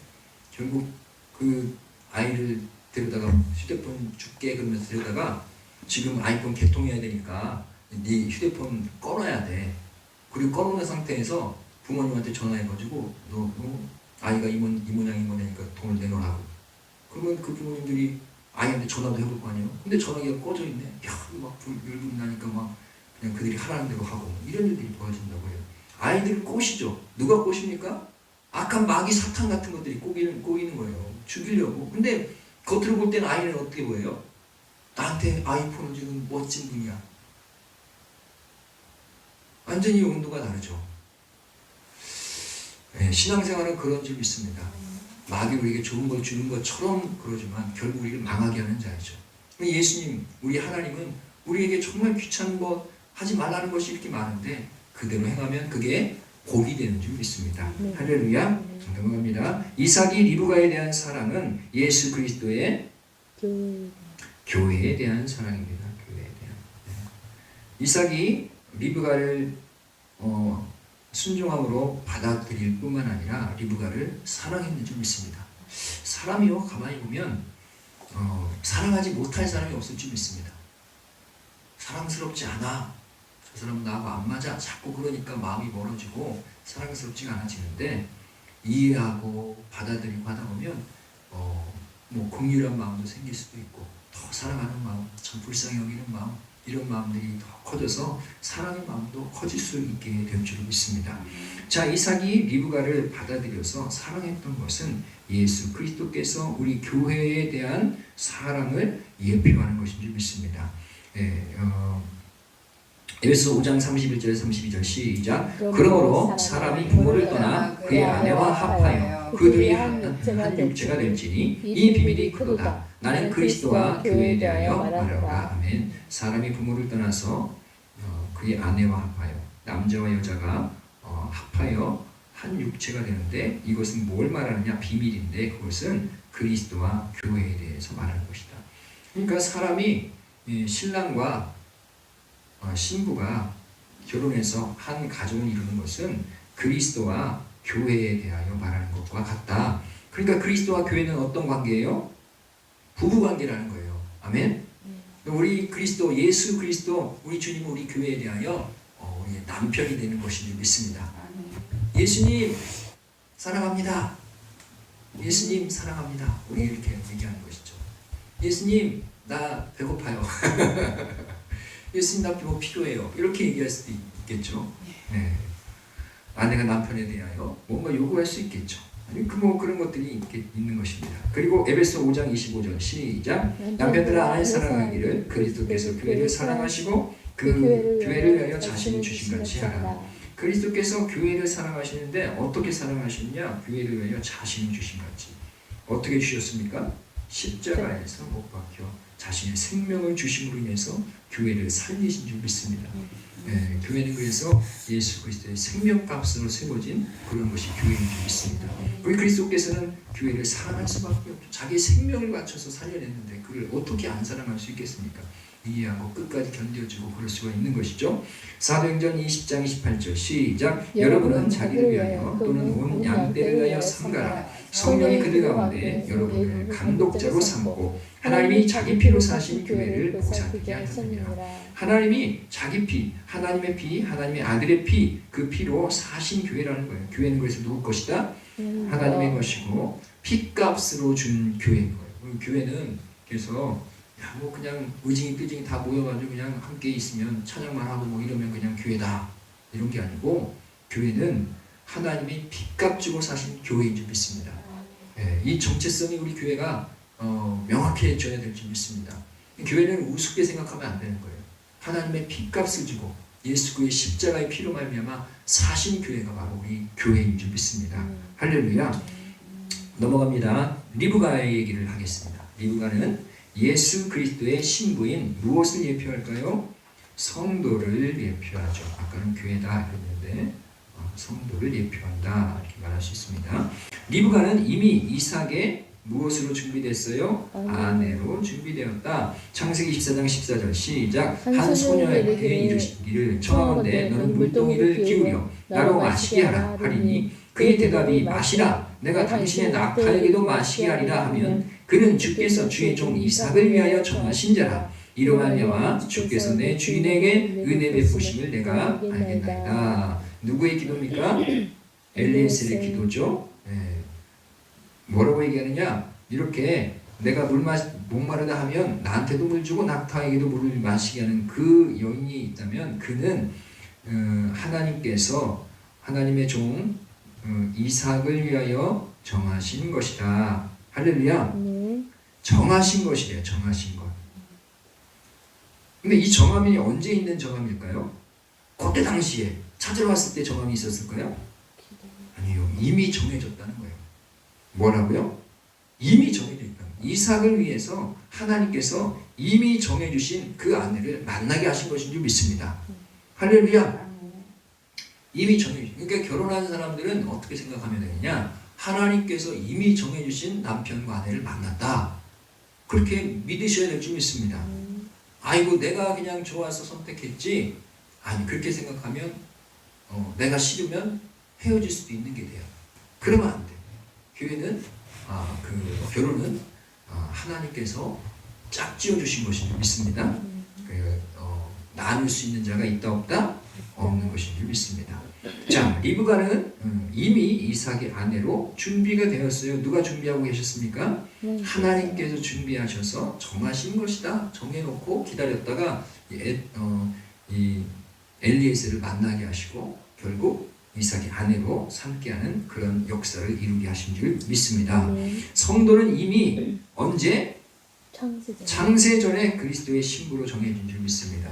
결국 그 아이를 데려다가 휴대폰 줄게 그러면서 데려다가 지금 아이폰 개통해야 되니까 네 휴대폰 꺼놔야 돼. 그리고 꺼놓은 상태에서 부모님한테 전화해가지고 너 아이가 이 모양이니까 돈을 내놓으라고. 그러면 그 부모님들이 아이한테 전화도 해볼 거 아니에요. 근데 전화기가 꺼져 있네. 야, 막 열불 나니까 막 그냥 그들이 하라는 대로 하고 이런 일들이 벌어진다고 해요. 아이들을 꼬시죠. 누가 꼬십니까? 악한 마귀 사탄 같은 것들이 꼬이는 거예요. 죽이려고. 근데 겉으로 볼 때는 아이는 어떻게 보여요? 나한테 아이폰을 주는 멋진 분이야. 완전히 온도가 다르죠. 네, 신앙생활은 그런 줄 믿습니다. 마귀 우리에게 좋은 걸 주는 것처럼 그러지만 결국 우리를 망하게 하는 자이죠. 예수님, 우리 하나님은 우리에게 정말 귀찮은 것 하지 말라는 것이 이렇게 많은데 그대로 행하면 그게 복이 되는 줄 믿습니다. 네. 할렐루야. 넘어갑니다. 이삭이 리브가에 대한 사랑은 예수 그리스도의 교회에 대한 사랑입니다. 교회에 대한. 네. 이삭이 리브가를 순종함으로 받아들일 뿐만 아니라 리브가를 사랑했는 줄 믿습니다. 사람이요, 가만히 보면 사랑하지 못할 사람이 없을 줄 믿습니다. 사랑스럽지 않아. 저 사람은 나하고 안 맞아. 자꾸 그러니까 마음이 멀어지고 사랑스럽지가 않아지는데 이해하고 받아들이고 하다 보면 긍휼한 마음도 생길 수도 있고 더 사랑하는 마음, 참 불쌍히 여기는 마음, 이런 마음들이 더 커져서 사랑의 마음도 커질 수 있게 될 줄 믿습니다. 자, 이삭이 리브가를 받아들여서 사랑했던 것은 예수 그리스도께서 우리 교회에 대한 사랑을 예표하는 것인 줄 믿습니다. 에베소 5장 31절에서 32절 시작. 그러므로 사람이 부모를 떠나 그의 아내와 합하여 그들이 한 육체가 될지니 이 비밀이 크도다. 나는 그리스도와 교회에 대하여 말하노라. 아멘. 사람이 부모를 떠나서 그의 아내와 합하여 남자와 여자가 합하여 한 육체가 되는데 이것은 뭘 말하느냐? 비밀인데 그것은 그리스도와 교회에 대해서 말하는 것이다. 그러니까 사람이 신랑과 신부가 결혼해서 한 가정을 이루는 것은 그리스도와 교회에 대하여 말하는 것과 같다. 그러니까 그리스도와 교회는 어떤 관계예요? 부부 관계라는 거예요. 아멘. 우리 그리스도, 예수 그리스도, 우리 주님은 우리 교회에 대하여 우리의 남편이 되는 것을 믿습니다. 예수님 사랑합니다. 예수님 사랑합니다. 우리 이렇게 얘기하는 것이죠. 예수님 나 배고파요. 예수님 나 뭐 필요해요. 이렇게 얘기할 수도 있겠죠. 네. 아내가 남편에 대하여 뭔가 요구할 수 있겠죠. 그런 것들이 있는 것입니다. 그리고 에베소 5장 25절 시작. 남편들아 아내 사랑하기를 그리스도께서 교회를 사랑하시고 그 교회를 위하여 자신을 주신 같이 하라. 그리스도께서 교회를 사랑하시는데 어떻게 사랑하시느냐? 교회를 위하여 자신을 주신 같이. 어떻게 주셨습니까? 십자가에서 못 박혀 자신의 생명을 주심으로 인해서 교회를 살리신 줄 믿습니다. 교회는 그래서 예수 그리스도의 생명값으로 세워진 그런 것이 교회인 줄 믿습니다. 우리 그리스도께서는 교회를 사랑할 수밖에 없죠. 자기 생명을 바쳐서 살려냈는데 그를 어떻게 안 사랑할 수 있겠습니까? 이해하고 끝까지 견뎌주고 그럴 수가 있는 것이죠. 사도행전 20장 28절 시작. 여러분은 자기를 위하여 또는 온 양떼를 위하여 삼가라. 성령이 그들 가운데 여러분을 감독자로 삼고 하나님이 자기 피로 사신 교회를 보살피게 하셨느니라. 하나님이 자기 피, 하나님의 피, 하나님의 아들의 피, 그 피로 사신 교회라는 거예요. 교회는 그래서 누구 것이다? 하나님의 것이고 피값으로 준 교회인 거예요. 교회는 그래서 뭐 그냥 의징이 삐징이 다 모여가지고 그냥 함께 있으면 찬양만 하고 뭐 이러면 그냥 교회다 이런 게 아니고 교회는 하나님이 피값 주고 사신 교회인 줄 믿습니다. 이 정체성이 우리 교회가 명확해져야 될 줄 믿습니다. 교회는 우습게 생각하면 안 되는 거예요. 하나님의 피값을 주고 예수 그의 십자가의 피로 말미암아 사신 교회가 바로 우리 교회인 줄 믿습니다. 할렐루야. 넘어갑니다. 리브가의 얘기를 하겠습니다. 리브가는 예수 그리스도의 신부인 무엇을 예표할까요? 성도를 예표하죠. 아까는 교회다 했는데 성도를 예표한다 이렇게 말할 수 있습니다. 리브가는 이미 이삭의 무엇으로 준비됐어요? 아내로 준비되었다. 창세기 24장 14절 시작. 한 소녀에게 이르시기를 청하건대 너는 물동이를 기울여 나로 마시게 하라 하리니 그의 대답이 마시라 내가 당신의 낙타에게도 마시게 하리라 하면 그는 주께서 주의 종 이삭을 위하여 정하신 자라. 이로 말미암아 주께서 내 주인에게 은혜 베푸심을 내가 알겠나이다. 누구의 기도입니까? 엘리에셀의 기도죠. 뭐라고 얘기하느냐? 이렇게 내가 목마르다 하면 나한테도 물 주고 낙타에게도 물을 마시게 하는 그 여인이 있다면 그는 하나님께서 하나님의 종 이삭을 위하여 정하신 것이다. 할렐루야. 정하신 것이래요. 정하신 것. 근데 이 정함이 언제 있는 정함일까요? 그때 당시에 찾으러 왔을 때 정함이 있었을까요? 아니요. 이미 정해졌다는 거예요. 뭐라고요? 이미 정해져 있다. 이삭을 위해서 하나님께서 이미 정해주신 그 아내를 만나게 하신 것인 줄 믿습니다. 할렐루야. 이미 정해주신. 그러니까 결혼한 사람들은 어떻게 생각하면 되느냐? 하나님께서 이미 정해주신 남편과 아내를 만났다. 그렇게 믿으셔야 될 줄 믿습니다. 아이고 내가 그냥 좋아서 선택했지. 아니 그렇게 생각하면 내가 싫으면 헤어질 수도 있는 게 돼요. 그러면 안 돼. 교회는 그 결혼은 하나님께서 짝지어 주신 것인 줄 믿습니다. 나눌 수 있는 자가 있다 없다? 없는 것인 줄 믿습니다. 자, 리브가는 이미 이삭의 아내로 준비가 되었어요. 누가 준비하고 계셨습니까? 하나님께서 준비하셔서 정하신 것이다. 정해놓고 기다렸다가 이 엘리에셀을 만나게 하시고 결국 이삭의 아내로 삼게하는 그런 역사를 이루게 하신 줄 믿습니다. 성도는 이미 언제? 창세전에 그리스도의 신부로 정해진 줄 믿습니다.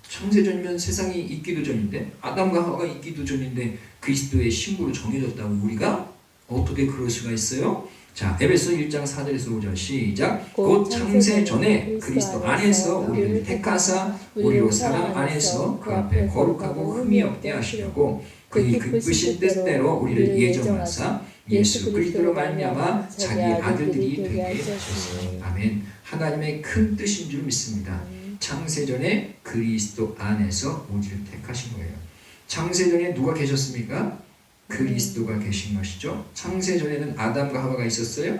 창세전이면 세상이 있기도 전인데 아담과 하와가 있기도 전인데 그리스도의 신부로 정해졌다고 우리가 어떻게 그럴 수가 있어요? 자, 에베소 1장 4절에서 5절 시작. 곧 창세 전에 그리스도 안에서 우리를 택하사 우리로 사랑 안에서 그 앞에 거룩하고 흠이 없게 하시려고 그의 기쁘신 뜻대로 우리를 예정하사 예수 그리스도로 말미암아 자기의 아들들이 되게 하셨으니 아멘. 하나님의 큰 뜻인 줄 믿습니다. 창세전에 그리스도 안에서 우리를 택하신 거예요. 창세전에 누가 계셨습니까? 그리스도가 계신 것이죠. 창세전에는 아담과 하와가 있었어요?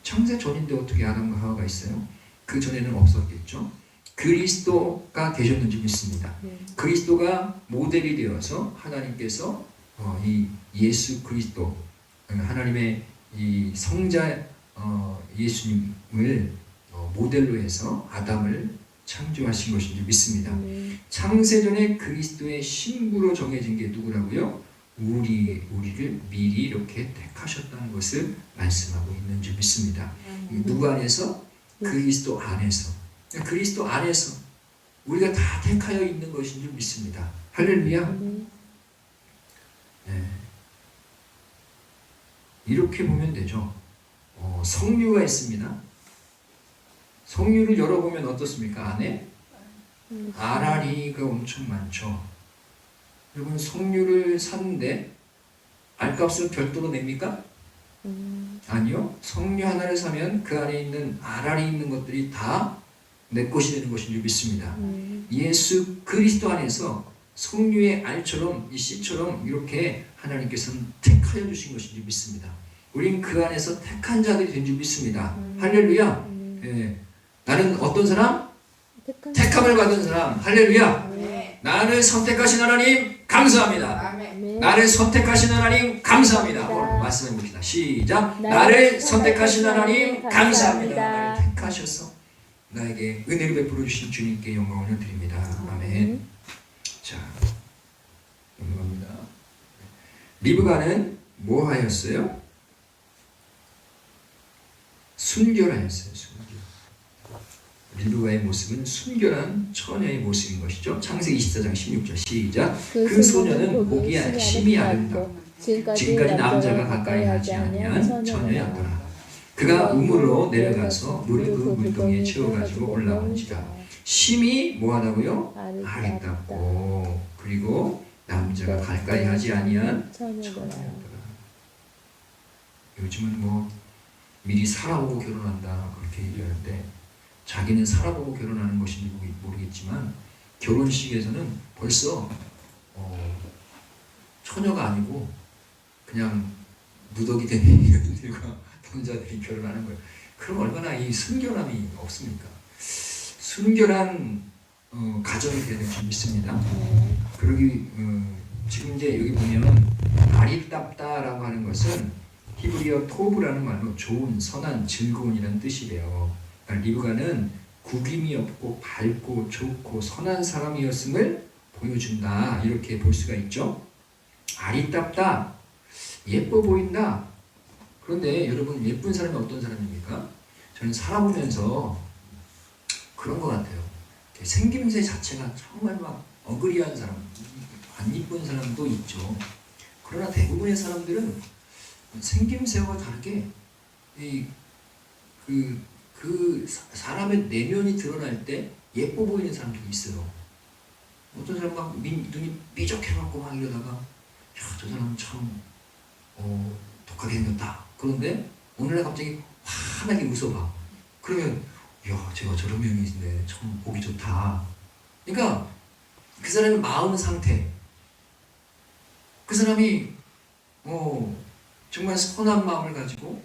창세전인데 어떻게 아담과 하와가 있어요? 그 전에는 없었겠죠. 그리스도가 되셨는지 믿습니다. 그리스도가 모델이 되어서 하나님께서 이 예수 그리스도 하나님의 이 성자 예수님을 모델로 해서 아담을 창조하신 것인 줄 믿습니다. 창세전에 그리스도의 신부로 정해진 게 누구라고요? 우리를 미리 이렇게 택하셨다는 것을 말씀하고 있는 줄 믿습니다. 누구 안에서? 그리스도 안에서. 그리스도 안에서 우리가 다 택하여 있는 것인 줄 믿습니다. 할렐루야. 네. 이렇게 보면 되죠. 성류가 있습니다. 성류를 열어보면 어떻습니까? 안에 알알이가 엄청 많죠. 여러분 성류를 샀는데 알값을 별도로 냅니까? 아니요. 성류 하나를 사면 그 안에 있는 알알이 있는 것들이 다 내 것이 되는 것인 줄 믿습니다. 예수 그리스도 안에서 성류의 알처럼 이 씨처럼 이렇게 하나님께서는 택하여 주신 것인 줄 믿습니다. 우린 그 안에서 택한 자들이 된 줄 믿습니다. 할렐루야. 예. 나는 어떤 사람? 택함을 받은 사람. 할렐루야. 나를 선택하신 하나님 감사합니다. 나를 선택하신 하나님 감사합니다. 말씀해 봅시다. 시작. 나를 선택하신 하나님 감사합니다. 나를 택하셔서 나에게 은혜를 베풀어 주신 주님께 영광을 드립니다. 아멘. 자, 넘어갑니다. 리브가는 뭐 하였어요? 순결하였어요. 순결. 리브가의 모습은 순결한 처녀의 모습인 것이죠. 창세기 24장 16절 시작. 그 소녀는 보기에 심히 아름답고 지금까지 남자가 가까이 하지 아니한 처녀였더라. 그가 우물로 내려가서 물을 그 물동이에 채워가지고 올라온지라. 심히 뭐하다고요? 아름답고 그리고 남자가 가까이 하지 아니한 처녀였더라. 요즘은 뭐 미리 살아보고 결혼한다 그렇게 얘기하는데 자기는 살아보고 결혼하는 것인지 모르겠지만 결혼식에서는 벌써 처녀가 아니고 그냥 누더기 된 인간들과 남자들이 결혼하는 거예요. 그럼 얼마나 이 순결함이 없습니까? 순결한 가정이 되는 줄 믿습니다. 그러기 지금 이제 여기 보면 아리답다라고 하는 것은 히브리어 토브라는 말로 좋은, 선한, 즐거운이라는 뜻이래요. 그러니까 리브가는 구김이 없고 밝고 좋고 선한 사람이었음을 보여준다 이렇게 볼 수가 있죠. 아리답다, 예뻐 보인다. 그런데 여러분 예쁜 사람이 어떤 사람입니까? 저는 살아보면서 그런 것 같아요. 생김새 자체가 정말 막 어그리한 사람, 안 이쁜 사람도 있죠. 그러나 대부분의 사람들은 생김새와 다르게 그 사람의 내면이 드러날 때 예뻐 보이는 사람들이 있어요. 어떤 사람 막 눈이 삐죽해갖고 막 이러다가 야, 저 사람은 참 독하게 생겼다. 그런데 오늘날 갑자기 환하게 웃어봐. 그러면 야, 제가 저런 면이 있네. 참 보기 좋다. 그러니까 그 사람의 마음 상태, 그 사람이 정말 선한 마음을 가지고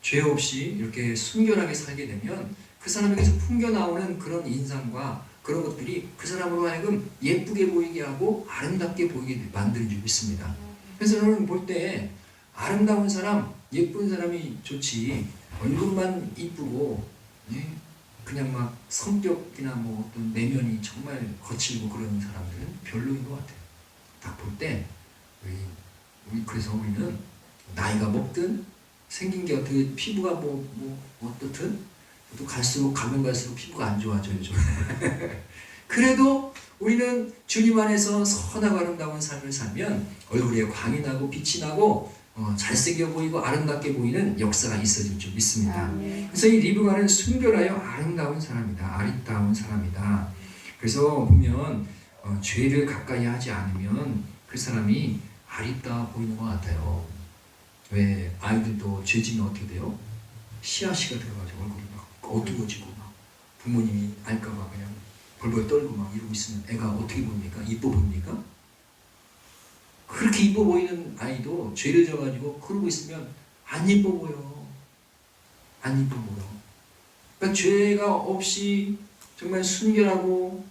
죄 없이 이렇게 순결하게 살게 되면 그 사람에게서 풍겨나오는 그런 인상과 그런 것들이 그 사람으로 하여금 예쁘게 보이게 하고 아름답게 보이게 만드는 줄 믿습니다. 그래서 저는 볼 때 아름다운 사람, 예쁜 사람이 좋지 얼굴만 이쁘고 그냥 막 성격이나 뭐 어떤 내면이 정말 거칠고 그런 사람들은 별로인 것 같아요. 딱 볼 때 그래서 우리는 나이가 먹든 생긴 게 어떻게 피부가 뭐 어떻든 또 갈수록 가면 갈수록 피부가 안 좋아져요. 요즘. 그래도 우리는 주님 안에서 선하고 아름다운 삶을 살면 얼굴에 광이 나고 빛이 나고 잘생겨 보이고 아름답게 보이는 역사가 있어질 줄 믿습니다. 그래서 이 리브가는 순결하여 아름다운 사람이다. 아리따운 사람이다. 그래서 보면 죄를 가까이 하지 않으면 그 사람이 아리따 보이는 것 같아요. 왜 아이들도 죄 지면 어떻게 돼요? 씨앗이가 들어가지고 얼굴이 막 어두워지고 막 부모님이 알까봐 그냥 벌벌 떨고 막 이러고 있으면 애가 어떻게 보입니까? 이뻐 보입니까? 그렇게 이뻐 보이는 아이도 죄를 져가지고 그러고 있으면 안 이뻐 보여. 안 이뻐 보여. 그러니까 죄가 없이 정말 순결하고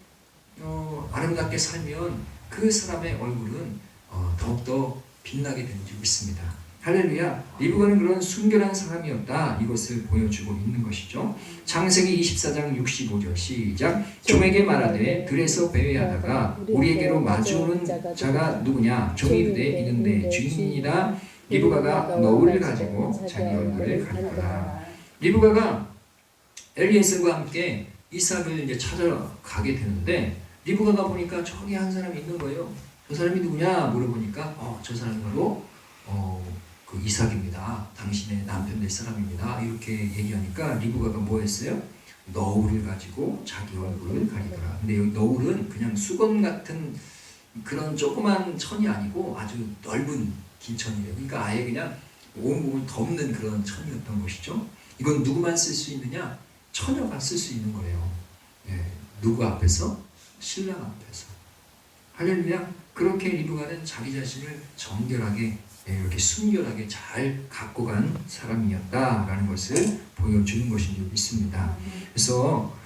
아름답게 살면 그 사람의 얼굴은 더욱더 빛나게 되는 줄 믿습니다. 할렐루야. 리브가는 그런 순결한 사람이었다. 이것을 보여주고 있는 것이죠. 창세기 24장 65절 시작. 종에게 말하되 들에서 배회하다가 우리에게로 마주오는 자가 누구냐? 종이 이르되 이는 내 주인이니라. 리브가가 너울을 가지고 자기 얼굴을 가리더라. 리브가가 엘리에셀과 함께 이삭을 이제 찾아가게 되는데 리브가가 보니까 저기 한 사람이 있는 거예요. 저 사람이 누구냐 물어보니까 저 사람이 바로 그 이삭입니다. 당신의 남편 될 사람입니다. 이렇게 얘기하니까 리브가가 뭐 했어요? 너울을 가지고 자기 얼굴을 가리더라. 근데 여기 너울은 그냥 수건 같은 그런 조그만 천이 아니고 아주 넓은 긴 천이에요. 그러니까 아예 그냥 온몸을 덮는 그런 천이었던 것이죠. 이건 누구만 쓸 수 있느냐? 처녀가 쓸 수 있는 거예요. 예, 누구 앞에서? 신랑 앞에서. 할렐루야. 그렇게 리브가는 자기 자신을 정결하게 이렇게 순결하게 잘 갖고 간 사람이었다라는 것을 보여주는 것인 줄 믿습니다. 그래서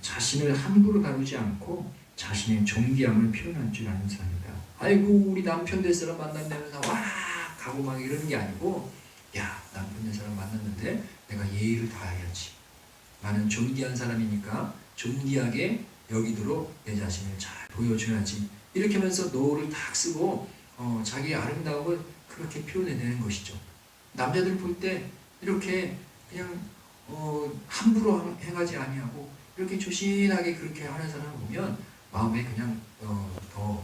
자신을 함부로 다루지 않고 자신의 존귀함을 표현할 줄 아는 사람이다. 아이고 우리 남편 될 사람 만난다면서 와 가고 막 이러는 게 아니고 야 남편 될 사람 만났는데 내가 예의를 다해야지. 나는 존귀한 사람이니까 존귀하게 여기도록 내 자신을 잘 보여줘야지. 이렇게 하면서 노를 딱 쓰고 자기의 아름다움을 그렇게 표현해내는 것이죠. 남자들 볼 때 이렇게 그냥 함부로 행하지 아니하고 이렇게 조신하게 그렇게 하는 사람을 보면 마음에 그냥 더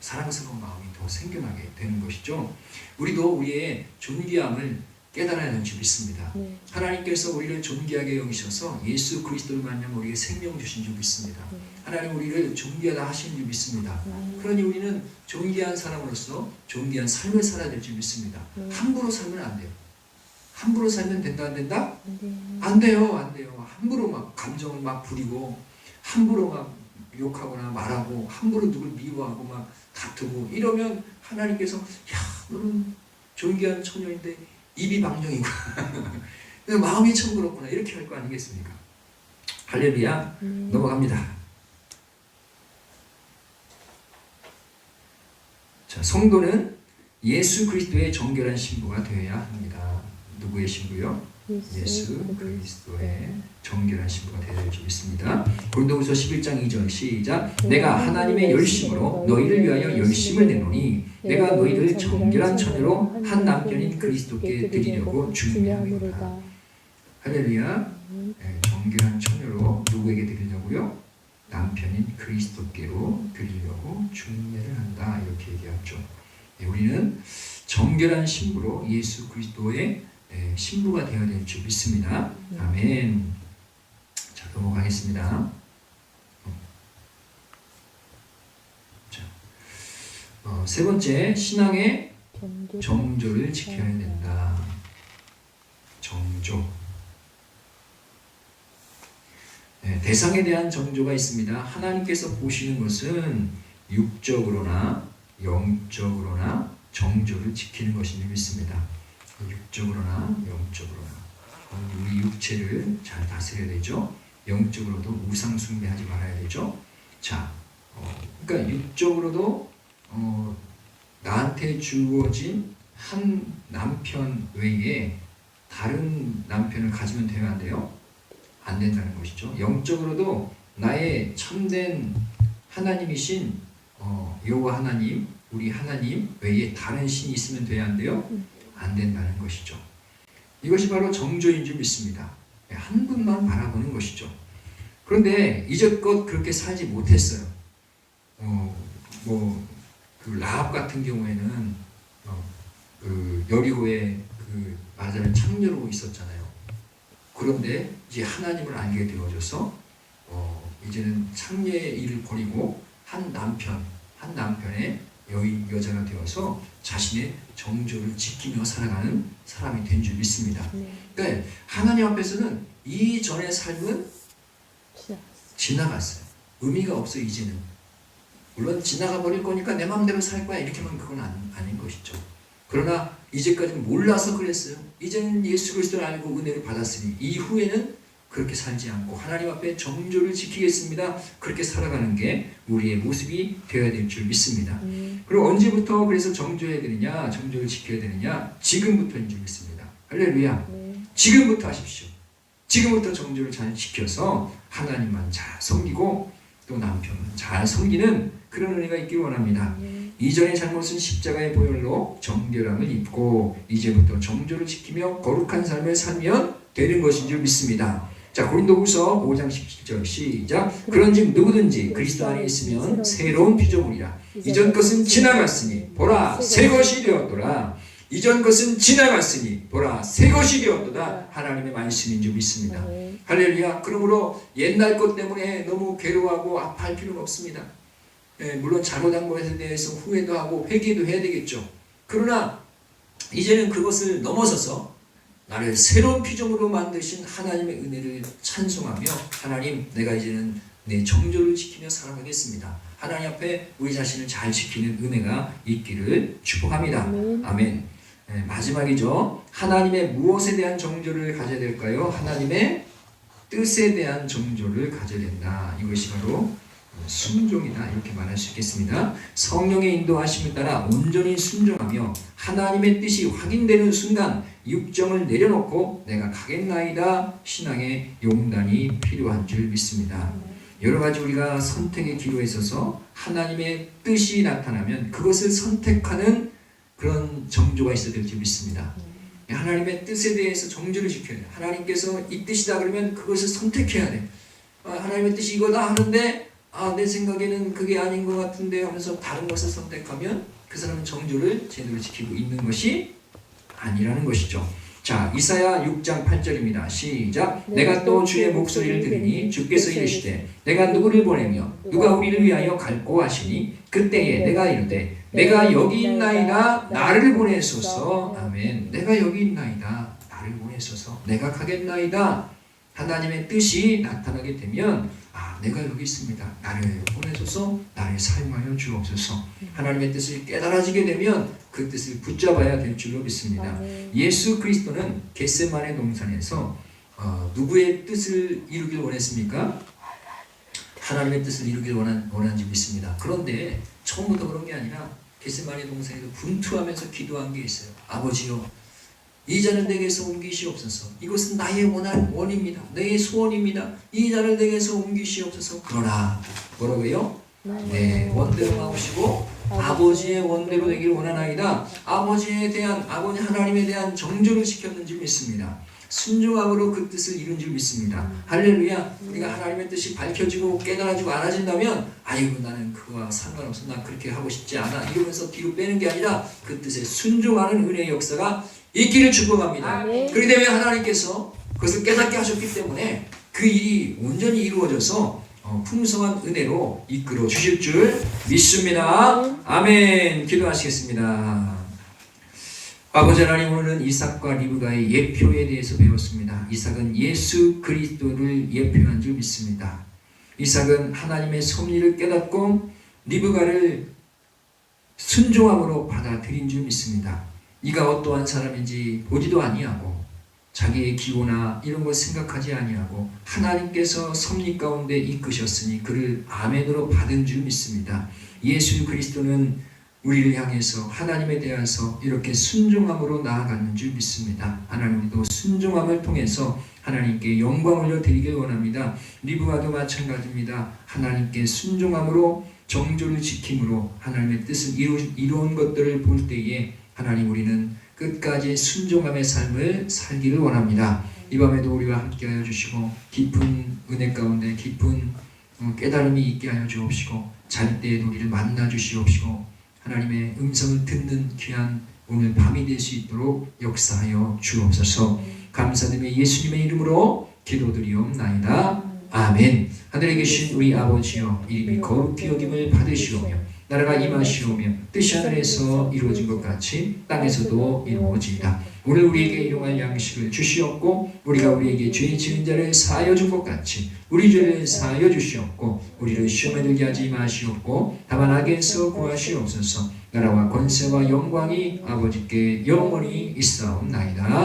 사랑스러운 마음이 더 생겨나게 되는 것이죠. 우리도 우리의 존귀함을 깨달아야 할 줄 믿습니다. 하나님께서 우리를 존귀하게 여기셔서 예수 그리스도를 만나면 우리에게 생명 주신 줄 믿습니다. 하나님 우리를 존귀하다 하신 줄 믿습니다. 그러니 우리는 존귀한 사람으로서 존귀한 삶을 살아야 될 줄 믿습니다. 함부로 살면 안 돼요. 함부로 살면 된다 안 된다? 안 돼요. 안 돼요. 함부로 막 감정을 막 부리고 함부로 막 욕하거나 말하고 함부로 누굴 미워하고 막 다투고 이러면 하나님께서 야 너는 존귀한 처녀인데 입이 방정이고 마음이 참 그렇구나 이렇게 할 거 아니겠습니까? 할렐루야. 넘어갑니다. 자, 성도는 예수 그리스도의 정결한 신부가 되어야 합니다. 누구의 신부요? 예수 그리스도의 정결한 신부가 되어야 될 줄 믿습니다. 고린도후서 11장 2절 시작. 내가 하나님의 열심으로 너희를 위하여 열심을 내노니 내가 너희를 정결한 처녀로 한 남편인 그리스도께 드리려고 중매합니다. 할렐루야. 정결한 처녀로 누구에게 드리려고요? 남편인 그리스도께로 드리려고 중매를 한다 이렇게 얘기하죠. 우리는 정결한 신부로 예수 그리스도의 신부가 되어야 될 줄 믿습니다. 아멘. 자, 넘어가겠습니다. 자, 세 번째, 신앙의 정조를 지켜야 된다. 정조. 대상에 대한 정조가 있습니다. 하나님께서 보시는 것은 육적으로나 영적으로나 정조를 지키는 것임을 믿습니다. 육적으로나 영적으로나 우리 육체를 잘 다스려야 되죠. 영적으로도 우상 숭배하지 말아야 되죠. 자, 그러니까 육적으로도 나한테 주어진 한 남편 외에 다른 남편을 가지면 돼요, 안 돼요? 안 된다는 것이죠. 영적으로도 나의 참된 하나님이신 여호와 하나님, 우리 하나님 외에 다른 신이 있으면 돼야 안 돼요? 안 된다는 것이죠. 이것이 바로 정조인 줄 믿습니다. 한 분만 바라보는 것이죠. 그런데 이제껏 그렇게 살지 못했어요. 그 라합 같은 경우에는 그 여리고에 그 맞아를 창녀로 있었잖아요. 그런데 이제 하나님을 알게 되어져서 이제는 창녀의 일을 버리고 한 남편의 여자가 되어서 자신의 정조를 지키며 살아가는 사람이 된 줄 믿습니다. 그러니까 하나님 앞에서는 이전의 삶은 지나갔어요. 의미가 없어요. 이제는. 물론 지나가 버릴 거니까 내 마음대로 살 거야 이렇게만 그건 아닌 것이죠. 그러나 이제까지는 몰라서 그랬어요. 이제는 예수 그리스도를 알고 은혜를 받았으니 이후에는 그렇게 살지 않고 하나님 앞에 정조를 지키겠습니다. 그렇게 살아가는 게 우리의 모습이 되어야 될 줄 믿습니다. 그리고 언제부터 그래서 정조해야 되느냐, 정조를 지켜야 되느냐? 지금부터인 줄 믿습니다. 할렐루야. 지금부터 하십시오. 지금부터 정조를 잘 지켜서 하나님만 잘 섬기고 또 남편만 잘 섬기는 그런 은혜가 있길 원합니다. 이전의 잘못은 십자가의 보혈로 정결함을 입고 이제부터 정조를 지키며 거룩한 삶을 살면 되는 것인 줄 믿습니다. 자, 고린도후서 5장 17절 시작. 그런즉 누구든지 그리스도 안에 있으면 새로운 피조물이라. 이전 것은 지나갔으니 보라 새 것이 되었도다. 이전 것은 지나갔으니 보라 새 것이 되었도다. 하나님의 말씀인 줄 믿습니다. 할렐루야. 그러므로 옛날 것 때문에 너무 괴로워하고 아파할 필요는 없습니다. 물론 잘못한 것에 대해서 후회도 하고 회개도 해야 되겠죠. 그러나 이제는 그것을 넘어서서 나를 새로운 피조물로 만드신 하나님의 은혜를 찬송하며 하나님 내가 이제는 내 정조를 지키며 살아가겠습니다. 하나님 앞에 우리 자신을 잘 지키는 은혜가 있기를 축복합니다. 아멘. 마지막이죠. 하나님의 무엇에 대한 정조를 가져야 될까요? 하나님의 뜻에 대한 정조를 가져야 된다. 이것이 바로 순종이다 이렇게 말할 수 있겠습니다. 성령의 인도하심을 따라 온전히 순종하며 하나님의 뜻이 확인되는 순간 육정을 내려놓고 내가 가겠나이다. 신앙의 용단이 필요한 줄 믿습니다. 여러 가지 우리가 선택의 기로에 있어서 하나님의 뜻이 나타나면 그것을 선택하는 그런 정조가 있어야 될 줄 믿습니다. 하나님의 뜻에 대해서 정조를 지켜야 돼. 하나님께서 이 뜻이다 그러면 그것을 선택해야 돼. 하나님의 뜻이 이거다 하는데 내 생각에는 그게 아닌 것 같은데 하면서 다른 것을 선택하면 그 사람은 정조를 제대로 지키고 있는 것이 아니라는 것이죠. 자, 이사야 6장 8절입니다. 시작. 내가 또 주의 목소리를 들으니 주께서 이르시되 내가 누구를 보내며 누가 우리를 위하여 갈고 하시니 그때에 내가 이르되 내가 여기 있나이다. 나를 보내소서. 아멘. 내가 여기 있나이다. 나를 보내소서. 내가 가겠나이다. 하나님의 뜻이 나타나게 되면 내가 여기 있습니다. 나를 보내소서. 나를 사용하여 주옵소서. 하나님의 뜻을 깨달아지게 되면 그 뜻을 붙잡아야 될 줄로 믿습니다. 예수 그리스도는 겟세마네 동산에서 누구의 뜻을 이루길 원했습니까? 하나님의 뜻을 이루길 원한지 믿습니다. 그런데 처음부터 그런 게 아니라 겟세마네 동산에서 분투하면서 기도한 게 있어요. 아버지요, 이 잔을 내게서 옮기시옵소서. 이것은 나의 원입니다. 내 소원입니다. 이 잔을 내게서 옮기시옵소서. 그러나 뭐라고요? 네, 원대로 나오시고 아버지의 원대로 되기를 원하나이다. 아버지 하나님에 대한 정조를 지켰는지 믿습니다. 순종함으로 그 뜻을 이룬 줄 믿습니다. 할렐루야. 우리가 하나님의 뜻이 밝혀지고 깨달아지고 알아진다면 아이고 나는 그거와 상관없어. 나 그렇게 하고 싶지 않아. 이러면서 뒤로 빼는 게 아니라 그 뜻에 순종하는 은혜의 역사가 있기를 축복합니다. 그렇게 되면 하나님께서 그것을 깨닫게 하셨기 때문에 그 일이 온전히 이루어져서 풍성한 은혜로 이끌어 주실 줄 믿습니다. 아멘. 기도하시겠습니다. 아버지 하나님, 오늘은 이삭과 리브가의 예표에 대해서 배웠습니다. 이삭은 예수 그리스도를 예표한 줄 믿습니다. 이삭은 하나님의 섭리를 깨닫고 리브가를 순종함으로 받아들인 줄 믿습니다. 네가 어떠한 사람인지 보지도 아니하고 자기의 기호나 이런 걸 생각하지 아니하고 하나님께서 섭리 가운데 이끄셨으니 그를 아멘으로 받은 줄 믿습니다. 예수 그리스도는 우리를 향해서 하나님에 대해서 이렇게 순종함으로 나아가는 줄 믿습니다. 하나님도 순종함을 통해서 하나님께 영광 올려드리길 원합니다. 리브가도 마찬가지입니다. 하나님께 순종함으로 정조를 지킴으로 하나님의 뜻을 이루은 것들을 볼 때에 하나님, 우리는 끝까지 순종함의 삶을 살기를 원합니다. 이 밤에도 우리와 함께하여 주시고 깊은 은혜 가운데 깊은 깨달음이 있게 하여 주옵시고 잘 때에도 우리를 만나 주시옵시고 하나님의 음성을 듣는 귀한 오늘 밤이 될 수 있도록 역사하여 주옵소서. 감사드리며 예수님의 이름으로 기도드리옵나이다. 아멘. 하늘에 계신 우리 아버지여, 이름이 거룩히 여김을 받으시오며 나라가 임하시오며 뜻이 하늘에서 이루어진 것 같이 땅에서도 이루어지이다. 오늘 우리에게 일용할 양식을 주시옵고 우리가 우리에게 죄 지은 자를 사하여 준 것 같이 우리 죄를 사하여 주시옵고 우리를 시험에 들게 하지 마시옵고 다만 악에서 구하시옵소서. 나라와 권세와 영광이 아버지께 영원히 있사옵나이다.